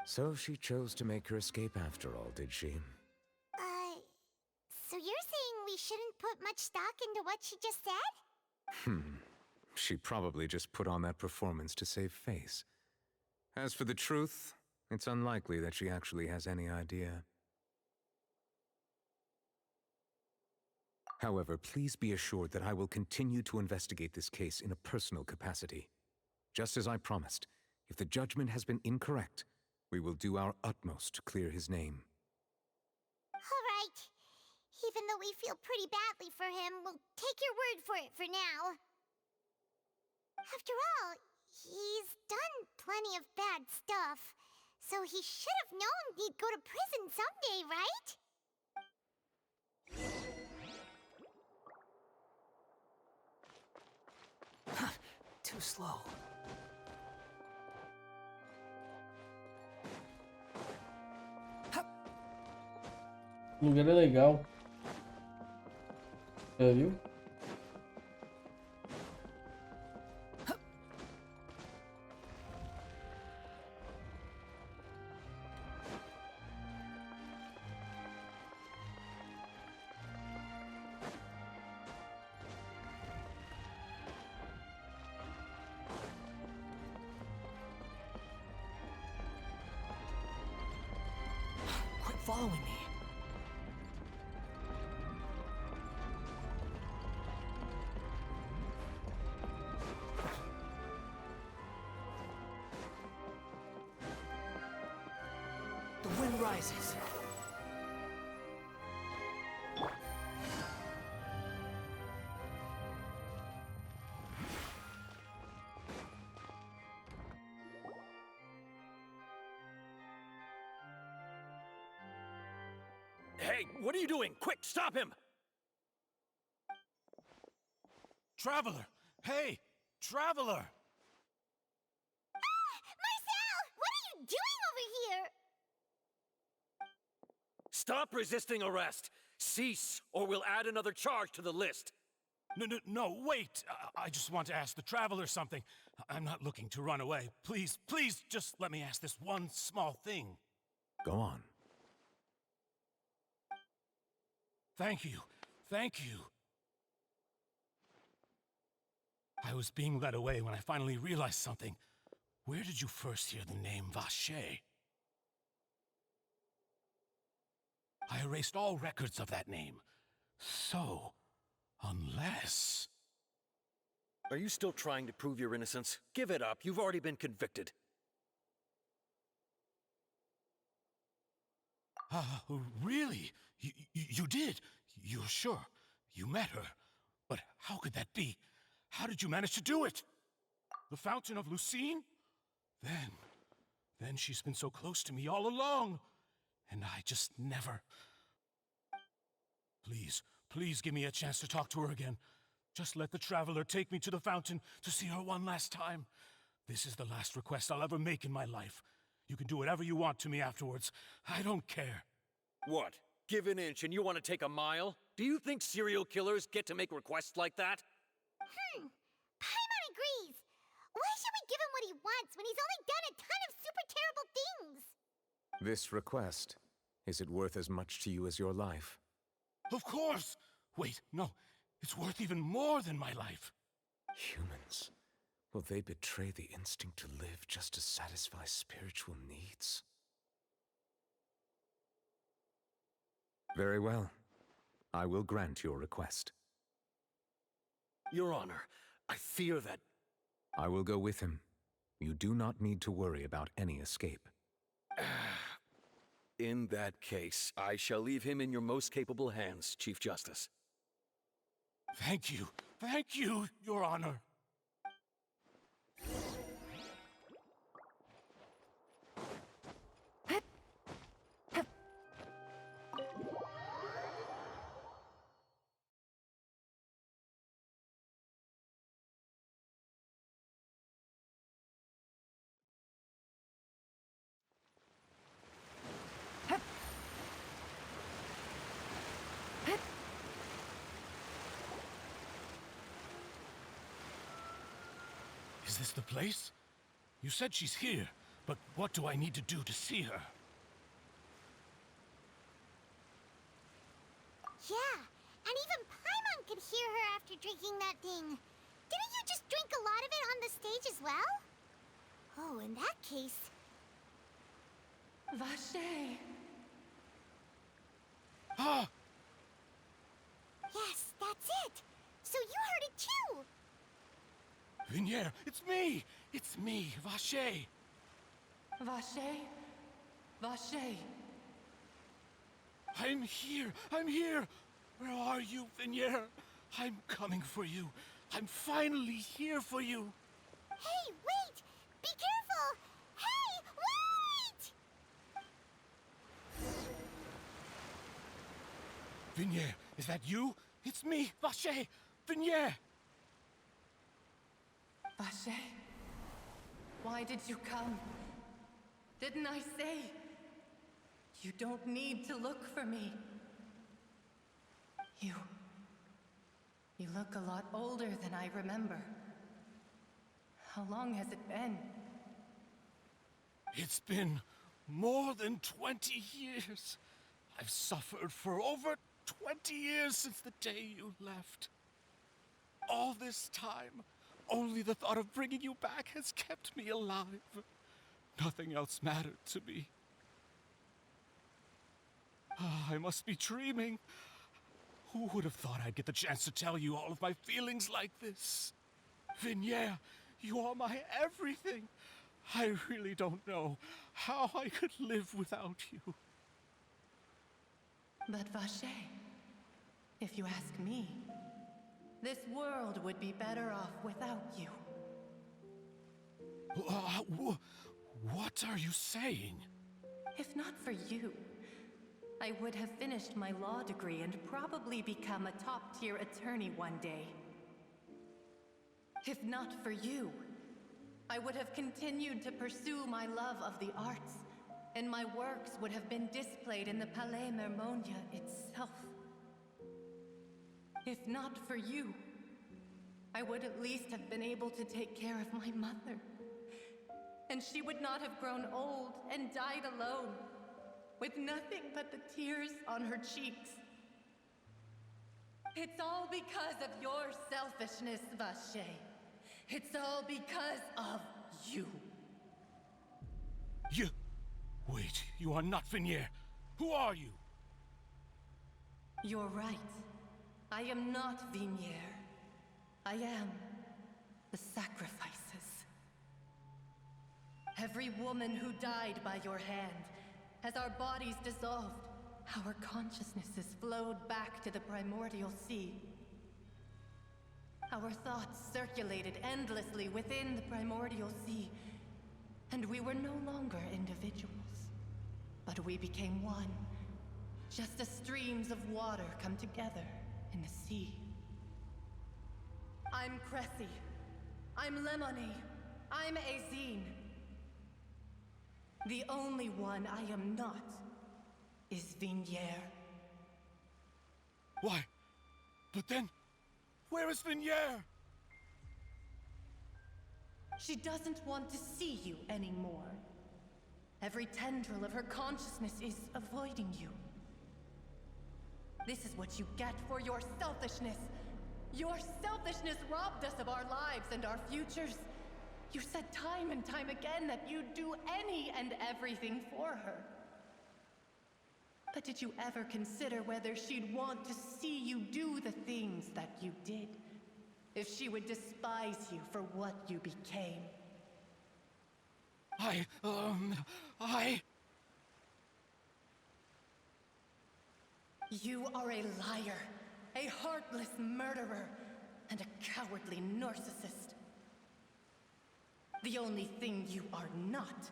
So she chose to make her escape after all, did she? So you're saying we shouldn't put much stock into what she just said? She probably just put on that performance to save face. As for the truth, it's unlikely that she actually has any idea. However, please be assured that I will continue to investigate this case in a personal capacity. Just as I promised, if the judgment has been incorrect, we will do our utmost to clear his name. All right. Even though we feel pretty badly for him, we'll take your word for it for now. After all, he's done plenty of bad stuff, so he should have known he'd go to prison someday, right? Too slow. O lugar é legal. Já viu? Quit following me. The wind rises. Hey, what are you doing? Quick, stop him! Traveler! Hey! Traveler! Marcel! What are you doing over here? Stop resisting arrest! Cease, or we'll add another charge to the list. No, wait! I just want to ask the Traveler something. I'm not looking to run away. Please, just let me ask this one small thing. Go on. Thank you. I was being led away when I finally realized something. Where did you first hear the name Vacher? I erased all records of that name. So, unless... Are you still trying to prove your innocence? Give it up. You've already been convicted. Really? You did? You're sure? You met her? But how could that be? How did you manage to do it? The Fountain of Lucine? Then she's been so close to me all along. And I just never... Please give me a chance to talk to her again. Just let the Traveler take me to the fountain to see her one last time. This is the last request I'll ever make in my life. You can do whatever you want to me afterwards. I don't care. What? Give an inch and you want to take a mile? Do you think serial killers get to make requests like that? Paimon agrees. Why should we give him what he wants when he's only done a ton of super terrible things? This request, is it worth as much to you as your life? Of course! Wait, no. It's worth even more than my life. Humans. Will they betray the instinct to live just to satisfy spiritual needs? Very well. I will grant your request. Your Honor, I fear that... I will go with him. You do not need to worry about any escape. In that case, I shall leave him in your most capable hands, Chief Justice. Thank you, Your Honor. Is this the place? You said she's here, But what do I need to do to see her? Yeah, and even Paimon could hear her after drinking that thing. Didn't you just drink a lot of it on the stage as well? Oh, in that case... Vache! Ah! Yes, that's it! So you heard it too! Vinier, it's me! It's me, Vache! Vache? Vache? I'm here! I'm here! Where are you, Vinier? I'm coming for you. I'm finally here for you. Hey, wait! Be careful! Hey, wait! Vinier, is that you? It's me, Vache! Vinier! Vache? Why did you come? Didn't I say? You don't need to look for me. You look a lot older than I remember. How long has it been? It's been more than 20 years. I've suffered for over 20 years since the day you left. All this time, only the thought of bringing you back has kept me alive. Nothing else mattered to me. I must be dreaming. Who would have thought I'd get the chance to tell you all of my feelings like this? Vinier, you are my everything. I really don't know how I could live without you. But Vache, if you ask me, this world would be better off without you. What are you saying? If not for you, I would have finished my law degree and probably become a top-tier attorney one day. If not for you, I would have continued to pursue my love of the arts, and my works would have been displayed in the Palais Mermonia itself. If not for you, I would at least have been able to take care of my mother. And she would not have grown old and died alone, with nothing but the tears on her cheeks. It's all because of your selfishness, Vache. It's all because of you. You... Wait, you are not Vinier. Who are you? You're right. I am not Vinier. I am the sacrifices. Every woman who died by your hand, as our bodies dissolved, our consciousnesses flowed back to the primordial sea. Our thoughts circulated endlessly within the primordial sea, and we were no longer individuals. But we became one, just as streams of water come together in the sea. I'm Cressy. I'm Lemony. I'm Azine. The only one I am not is Vinier. Why? But then, where is Vinier? She doesn't want to see you anymore. Every tendril of her consciousness is avoiding you. This is what you get for your selfishness. Your selfishness robbed us of our lives and our futures. You said time and time again that you'd do any and everything for her. But did you ever consider whether she'd want to see you do the things that you did? If she would despise you for what you became? You are a liar, a heartless murderer, and a cowardly narcissist. The only thing you are not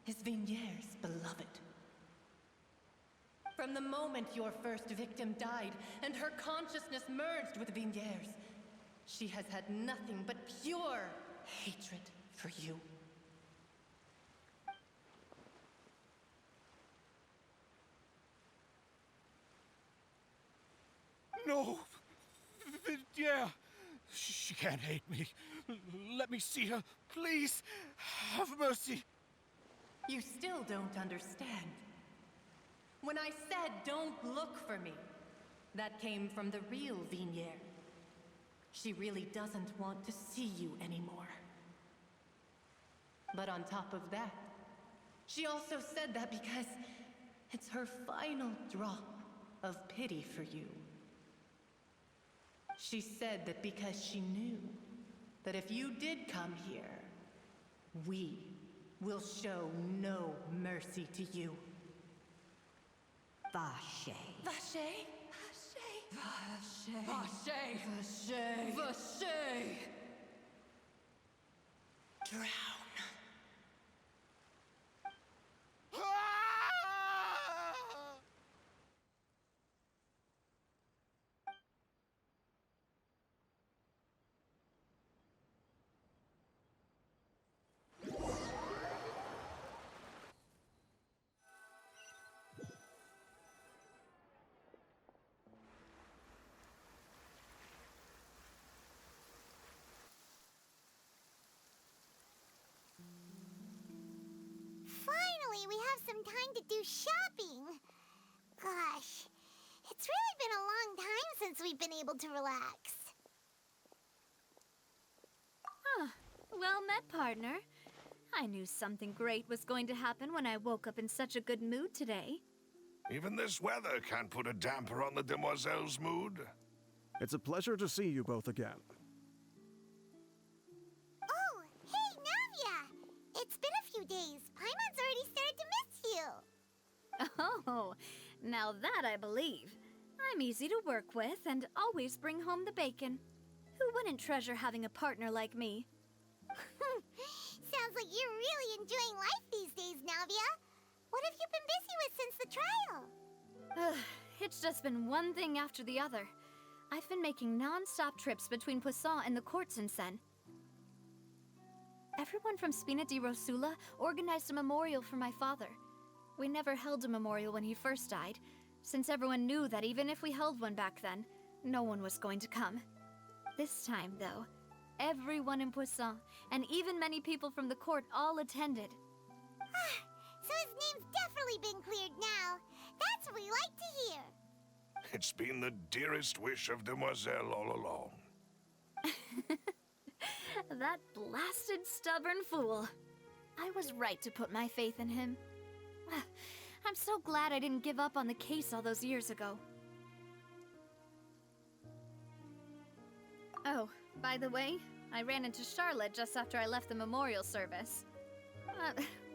is Vinier's beloved. From the moment your first victim died and her consciousness merged with Vinier's, she has had nothing but pure hatred for you. No! Vinier! She can't hate me. Let me see her. Please, have mercy. You still don't understand. When I said don't look for me, that came from the real Vignere. She really doesn't want to see you anymore. But on top of that, she also said that because it's her final drop of pity for you. She said that because she knew that if you did come here, we will show no mercy to you. Vache. Vache? Vache. Vache. Vache. Vache. Drown. Finally, we have some time to do shopping. Gosh, it's really been a long time since we've been able to relax. Huh. Well met, partner. I knew something great was going to happen when I woke up in such a good mood today. Even this weather can't put a damper on the demoiselle's mood. It's a pleasure to see you both again. Oh, hey, Navia! It's been a few days. Paimon's already started to miss you. Oh, now that I believe. I'm easy to work with and always bring home the bacon. Who wouldn't treasure having a partner like me? Sounds like you're really enjoying life these days, Navia. What have you been busy with since the trial? It's just been one thing after the other. I've been making non-stop trips between Poisson and the courts in Sen. Everyone from Spina di Rosula organized a memorial for my father. We never held a memorial when he first died, since everyone knew that even if we held one back then, no one was going to come. This time, though, everyone in Poisson, and even many people from the court, all attended. So his name's definitely been cleared now. That's what we like to hear. It's been the dearest wish of Demoiselle all along. That blasted stubborn fool. I was right to put my faith in him. I'm so glad I didn't give up on the case all those years ago. Oh, by the way, I ran into Charlotte just after I left the memorial service.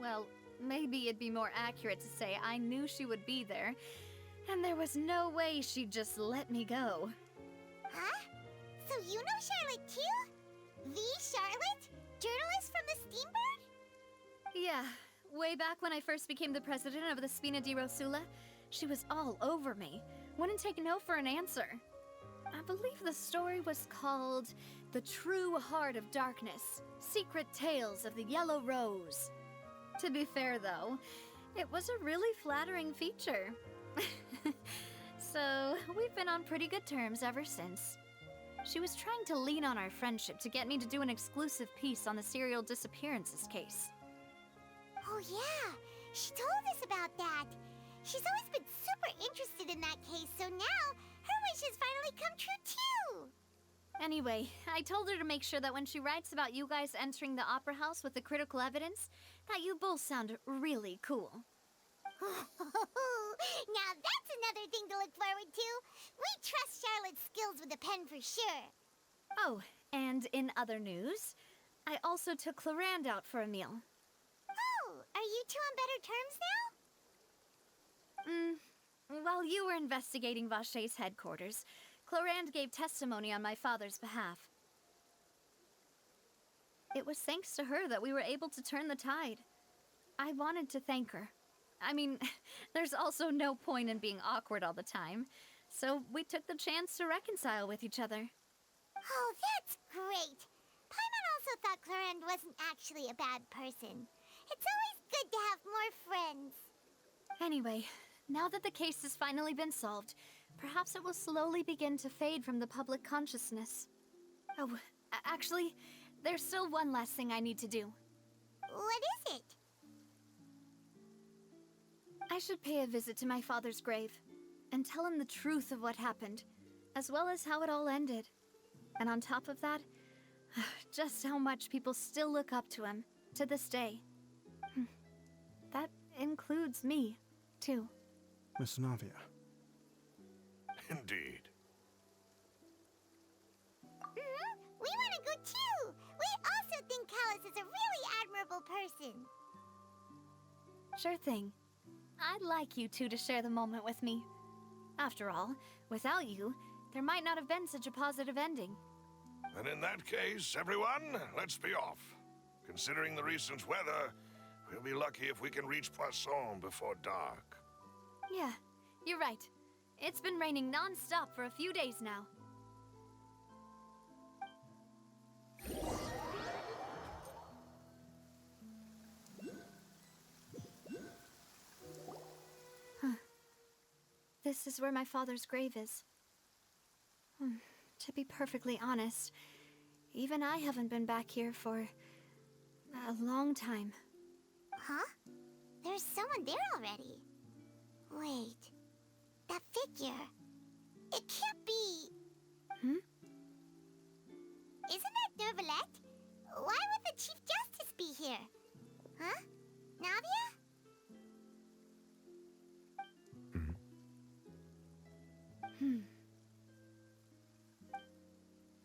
Well, maybe it'd be more accurate to say I knew she would be there, and there was no way she'd just let me go. Huh? So you know Charlotte too? The Charlotte? Journalist from the Steambird? Yeah, way back when I first became the president of the Spina di Rosula, she was all over me. Wouldn't take no for an answer. I believe the story was called The True Heart of Darkness, Secret Tales of the Yellow Rose. To be fair, though, it was a really flattering feature. So, we've been on pretty good terms ever since. She was trying to lean on our friendship to get me to do an exclusive piece on the serial disappearances case. Oh yeah, she told us about that. She's always been super interested in that case, so now her wish has finally come true too. Anyway, I told her to make sure that when she writes about you guys entering the opera house with the critical evidence, that you both sound really cool. Now that's another thing to look forward to. We trust Charlotte's skills with a pen for sure. Oh, and in other news, I also took Clarand out for a meal. Oh, are you two on better terms now? While you were investigating Vache's headquarters, Clarand gave testimony on my father's behalf. It was thanks to her that we were able to turn the tide. I wanted to thank her. I mean, there's also no point in being awkward all the time, so we took the chance to reconcile with each other. Oh, that's great. Paimon also thought Clarand wasn't actually a bad person. It's always good to have more friends. Anyway, now that the case has finally been solved, perhaps it will slowly begin to fade from the public consciousness. Oh, actually, there's still one last thing I need to do. What is it? I should pay a visit to my father's grave and tell him the truth of what happened, as well as how it all ended. And on top of that, just how much people still look up to him to this day. That includes me, too. Miss Navia. Indeed. We want to go too! We also think Callus is a really admirable person. Sure thing. I'd like you two to share the moment with me. After all, without you, there might not have been such a positive ending. And in that case, everyone, let's be off. Considering the recent weather, we'll be lucky if we can reach Poisson before dark. Yeah, you're right. It's been raining non-stop for a few days now. This is where my father's grave is. To be perfectly honest, even I haven't been back here for a long time. Huh? There's someone there already. Wait. That figure. It can't be. Isn't that Nervalette? Why would the Chief Justice be here? Huh? Navia?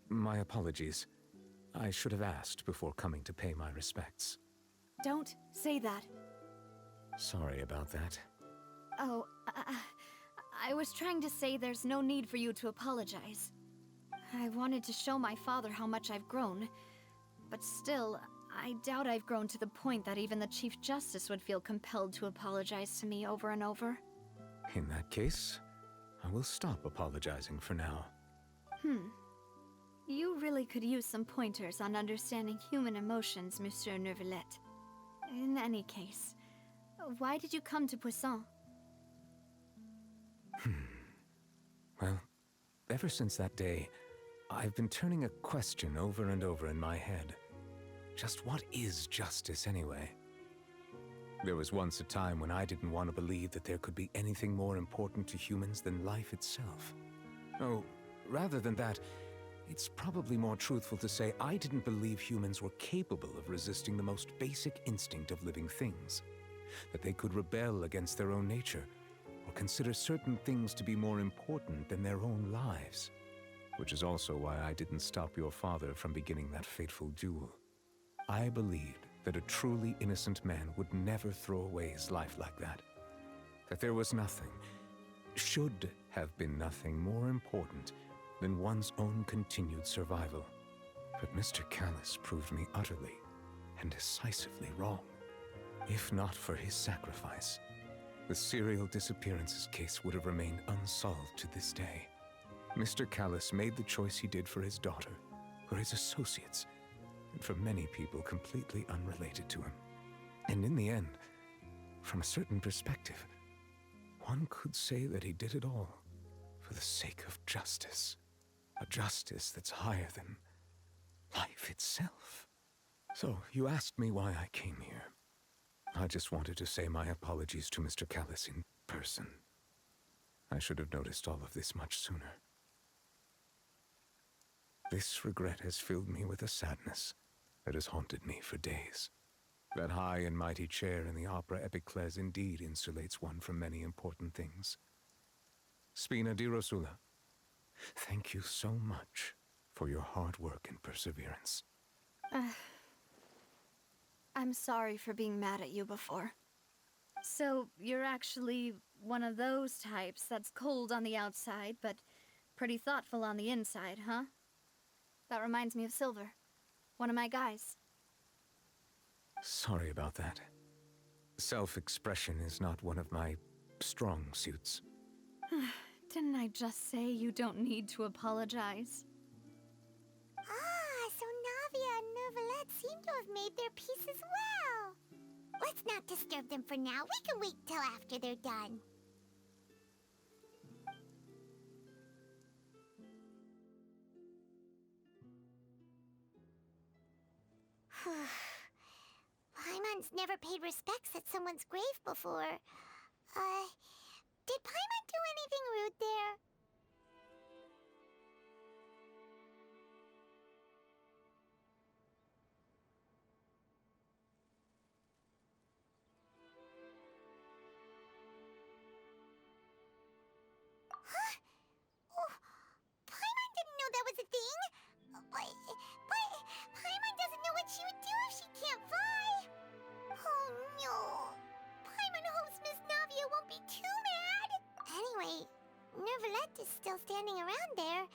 My apologies. I should have asked before coming to pay my respects. Don't say that. Sorry about that. Oh, I was trying to say there's no need for you to apologize. I wanted to show my father how much I've grown, but still, I doubt I've grown to the point that even the Chief Justice would feel compelled to apologize to me over and over. In that case, I will stop apologizing for now. You really could use some pointers on understanding human emotions, Monsieur Nervalette. In any case, why did you come to Poisson? Well, ever since that day, I've been turning a question over and over in my head. Just what is justice anyway? There was once a time when I didn't want to believe that there could be anything more important to humans than life itself. Oh, rather than that, it's probably more truthful to say I didn't believe humans were capable of resisting the most basic instinct of living things. That they could rebel against their own nature, or consider certain things to be more important than their own lives. Which is also why I didn't stop your father from beginning that fateful duel. I believed that a truly innocent man would never throw away his life like that. That there was nothing, should have been nothing more important than one's own continued survival. But Mr. Callus proved me utterly and decisively wrong. If not for his sacrifice, the serial disappearances case would have remained unsolved to this day. Mr. Callus made the choice he did for his daughter, for his associates, and for many people completely unrelated to him. And in the end, from a certain perspective, one could say that he did it all for the sake of justice. A justice that's higher than life itself. So, you asked me why I came here. I just wanted to say my apologies to Mr. Callus in person. I should have noticed all of this much sooner. This regret has filled me with a sadness that has haunted me for days. That high and mighty chair in the opera Epiclese indeed insulates one from many important things. Spina di Rosula, thank you so much for your hard work and perseverance. I'm sorry for being mad at you before. So, you're actually one of those types that's cold on the outside, but pretty thoughtful on the inside, huh? That reminds me of Silver, one of my guys. Sorry about that. Self-expression is not one of my strong suits. Didn't I just say you don't need to apologize? So Navia and Nervalette seem to have made their peace as well. Let's not disturb them for now. We can wait till after they're done. Paimon's never paid respects at someone's grave before. Did Paimon do anything rude there? Huh? Oh, Paimon didn't know that was a thing. But Paimon doesn't know what she would do if she can't fly. Oh no. Paimon hopes Miss Navia won't be too mad. Anyway, Nervalette is still standing around there.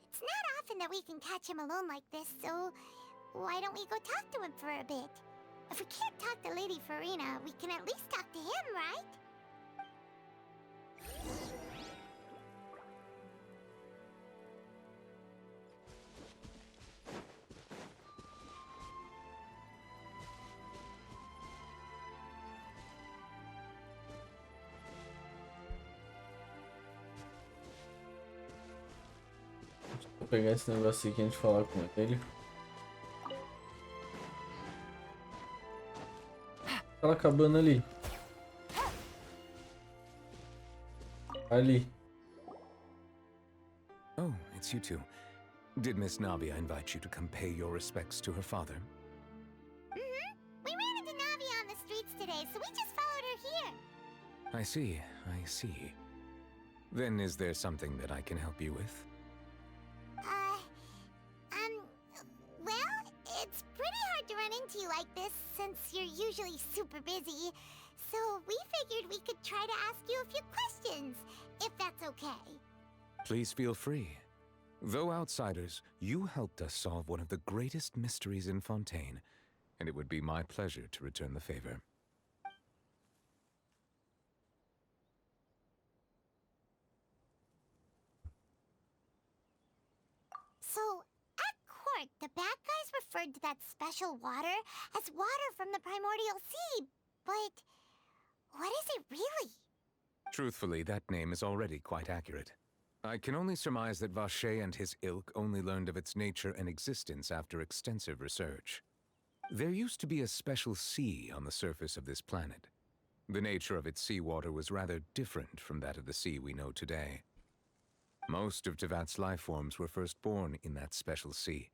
It's not often that we can catch him alone like this, so why don't we go talk to him for a bit? If we can't talk to Lady Farina, we can at least talk to him, right? Vou pegar esse negócio aqui antes de falar com ele. Aquela cabana ali. Ali. Oh, it's you two. Did Miss Navia invite you to come pay your respects to her father? Mm-hmm. We ran into Navia on the streets today, so we just followed her here. I see, I see. Then is there something that I can help you with? Well, it's pretty hard to run into you like this since you're usually super busy. So we figured we could try to ask you a few questions, if that's okay. Please feel free. Though outsiders, you helped us solve one of the greatest mysteries in Fontaine, and it would be my pleasure to return the favor. So, at court, the bad guys referred to that special water as water from the primordial sea, but what is it really? Truthfully, that name is already quite accurate. I can only surmise that Vacher and his ilk only learned of its nature and existence after extensive research. There used to be a special sea on the surface of this planet. The nature of its seawater was rather different from that of the sea we know today. Most of Tevat's life forms were first born in that special sea.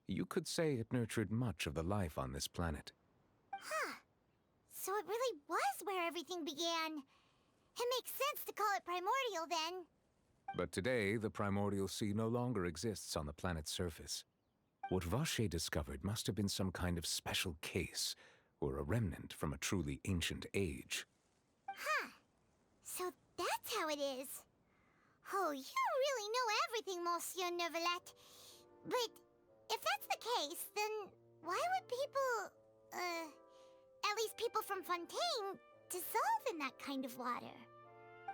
You could say it nurtured much of the life on this planet. Huh. So it really was where everything began. It makes sense to call it primordial then. But today, the primordial sea no longer exists on the planet's surface. What Vacher discovered must have been some kind of special case, or a remnant from a truly ancient age. Huh. So that's how it is. Oh, you really know everything, Monsieur Nervalette. But if that's the case, then why would people, at least people from Fontaine, dissolve in that kind of water?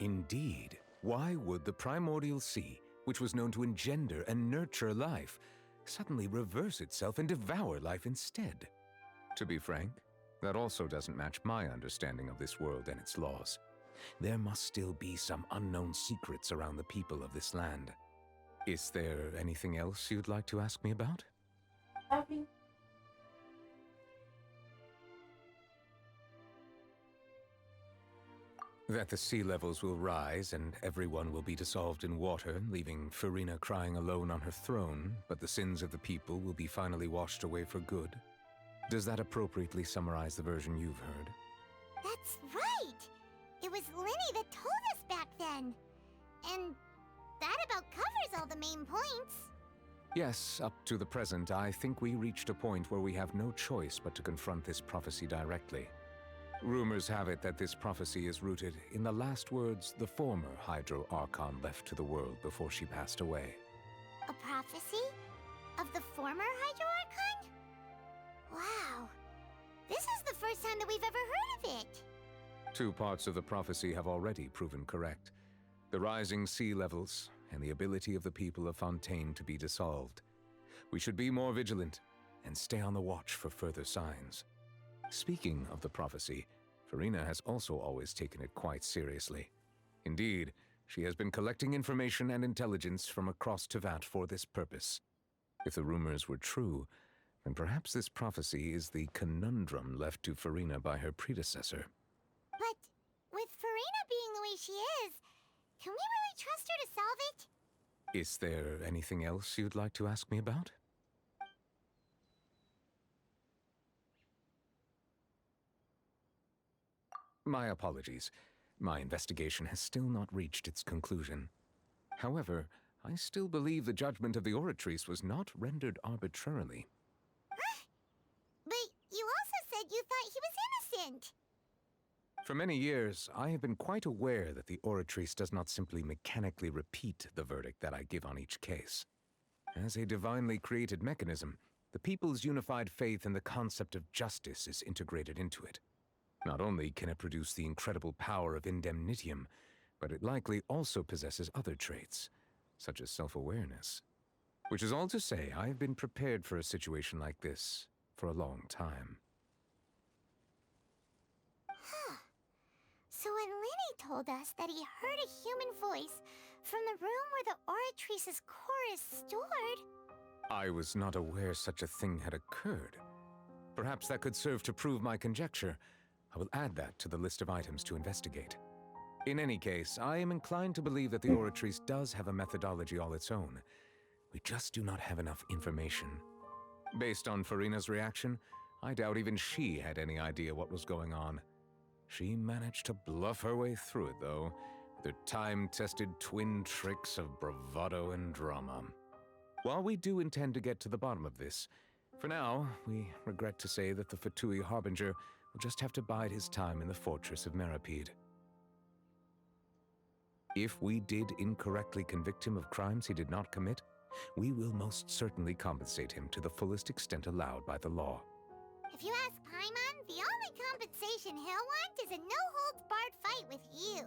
Indeed. Why would the primordial sea, which was known to engender and nurture life, suddenly reverse itself and devour life instead? To be frank, that also doesn't match my understanding of this world and its laws. There must still be some unknown secrets around the people of this land. Is there anything else you'd like to ask me about? That the sea levels will rise and everyone will be dissolved in water, leaving Farina crying alone on her throne, but the sins of the people will be finally washed away for good. Does that appropriately summarize the version you've heard? That's right! It was Linny that told us back then. And that about covers all the main points. Yes, up to the present, I think we reached a point where we have no choice but to confront this prophecy directly. Rumors have it that this prophecy is rooted in the last words the former Hydro Archon left to the world before she passed away. A prophecy? Of the former Hydro Archon? Wow. This is the first time that we've ever heard of it. Two parts of the prophecy have already proven correct. The rising sea levels and the ability of the people of Fontaine to be dissolved. We should be more vigilant and stay on the watch for further signs. Speaking of the prophecy, Farina has also always taken it quite seriously. Indeed, she has been collecting information and intelligence from across Tevat for this purpose. If the rumors were true, then perhaps this prophecy is the conundrum left to Farina by her predecessor. But with Farina Can we really trust her to solve it? Is there anything else you'd like to ask me about? My apologies. My investigation has still not reached its conclusion. However, I still believe the judgment of the Oratrice was not rendered arbitrarily. But you also said you thought he was innocent. For many years, I have been quite aware that the Oratrice does not simply mechanically repeat the verdict that I give on each case. As a divinely created mechanism, the people's unified faith in the concept of justice is integrated into it. Not only can it produce the incredible power of indemnitium, but it likely also possesses other traits, such as self-awareness. Which is all to say, I have been prepared for a situation like this for a long time. So when Lenny told us that he heard a human voice from the room where the Oratrice's core is stored... I was not aware such a thing had occurred. Perhaps that could serve to prove my conjecture. I will add that to the list of items to investigate. In any case, I am inclined to believe that the Oratrice does have a methodology all its own. We just do not have enough information. Based on Farina's reaction, I doubt even she had any idea what was going on. She managed to bluff her way through it, though, with her time-tested twin tricks of bravado and drama. While we do intend to get to the bottom of this, for now, we regret to say that the Fatui Harbinger will just have to bide his time in the fortress of Meripede. If we did incorrectly convict him of crimes he did not commit, we will most certainly compensate him to the fullest extent allowed by the law. If you ask Paimon, the only compensation he'll want is a no-holds-barred fight with you.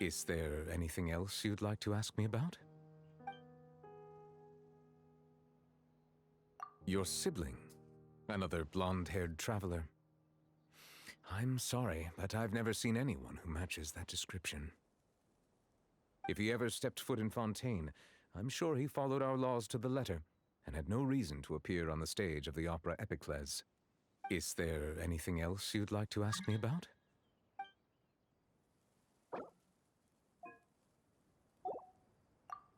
Is there anything else you'd like to ask me about? Your sibling, another blonde-haired traveler. I'm sorry, but I've never seen anyone who matches that description. If he ever stepped foot in Fontaine, I'm sure he followed our laws to the letter, and had no reason to appear on the stage of the opera Epicles. Is there anything else you'd like to ask me about?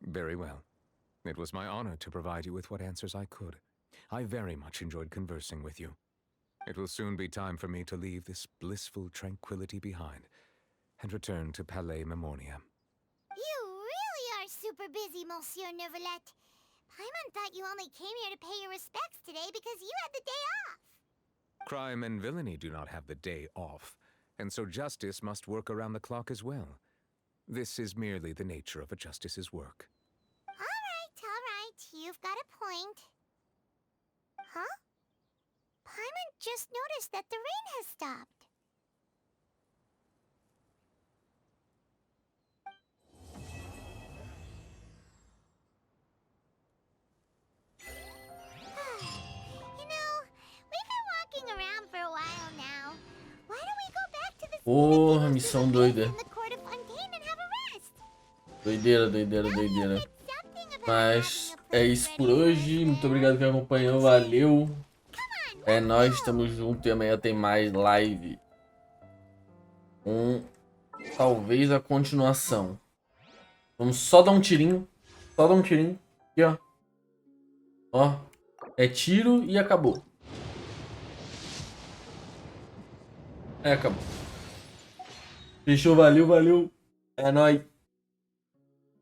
Very well. It was my honor to provide you with what answers I could. I very much enjoyed conversing with you. It will soon be time for me to leave this blissful tranquility behind and return to Palais Memornia. You really are super busy, Monsieur Neuvillette. Paimon thought you only came here to pay your respects today because you had the day off. Crime and villainy do not have the day off, and so justice must work around the clock as well. This is merely the nature of a justice's work. All right. You've got a point. Huh? Paimon just noticed that the rain has stopped. Around for a while now. Why don't we go back to the Porra, missão doida. in the court of Fontaine and have a rest? Doideira. Mas é isso por hoje. Muito obrigado que acompanhou. Valeu. É nóis, estamos juntos e amanhã tem mais live. Talvez a continuação. Vamos só dar um tirinho. Aqui, ó. Ó. É tiro e acabou. Acabou. Fechou, valeu. É nóis.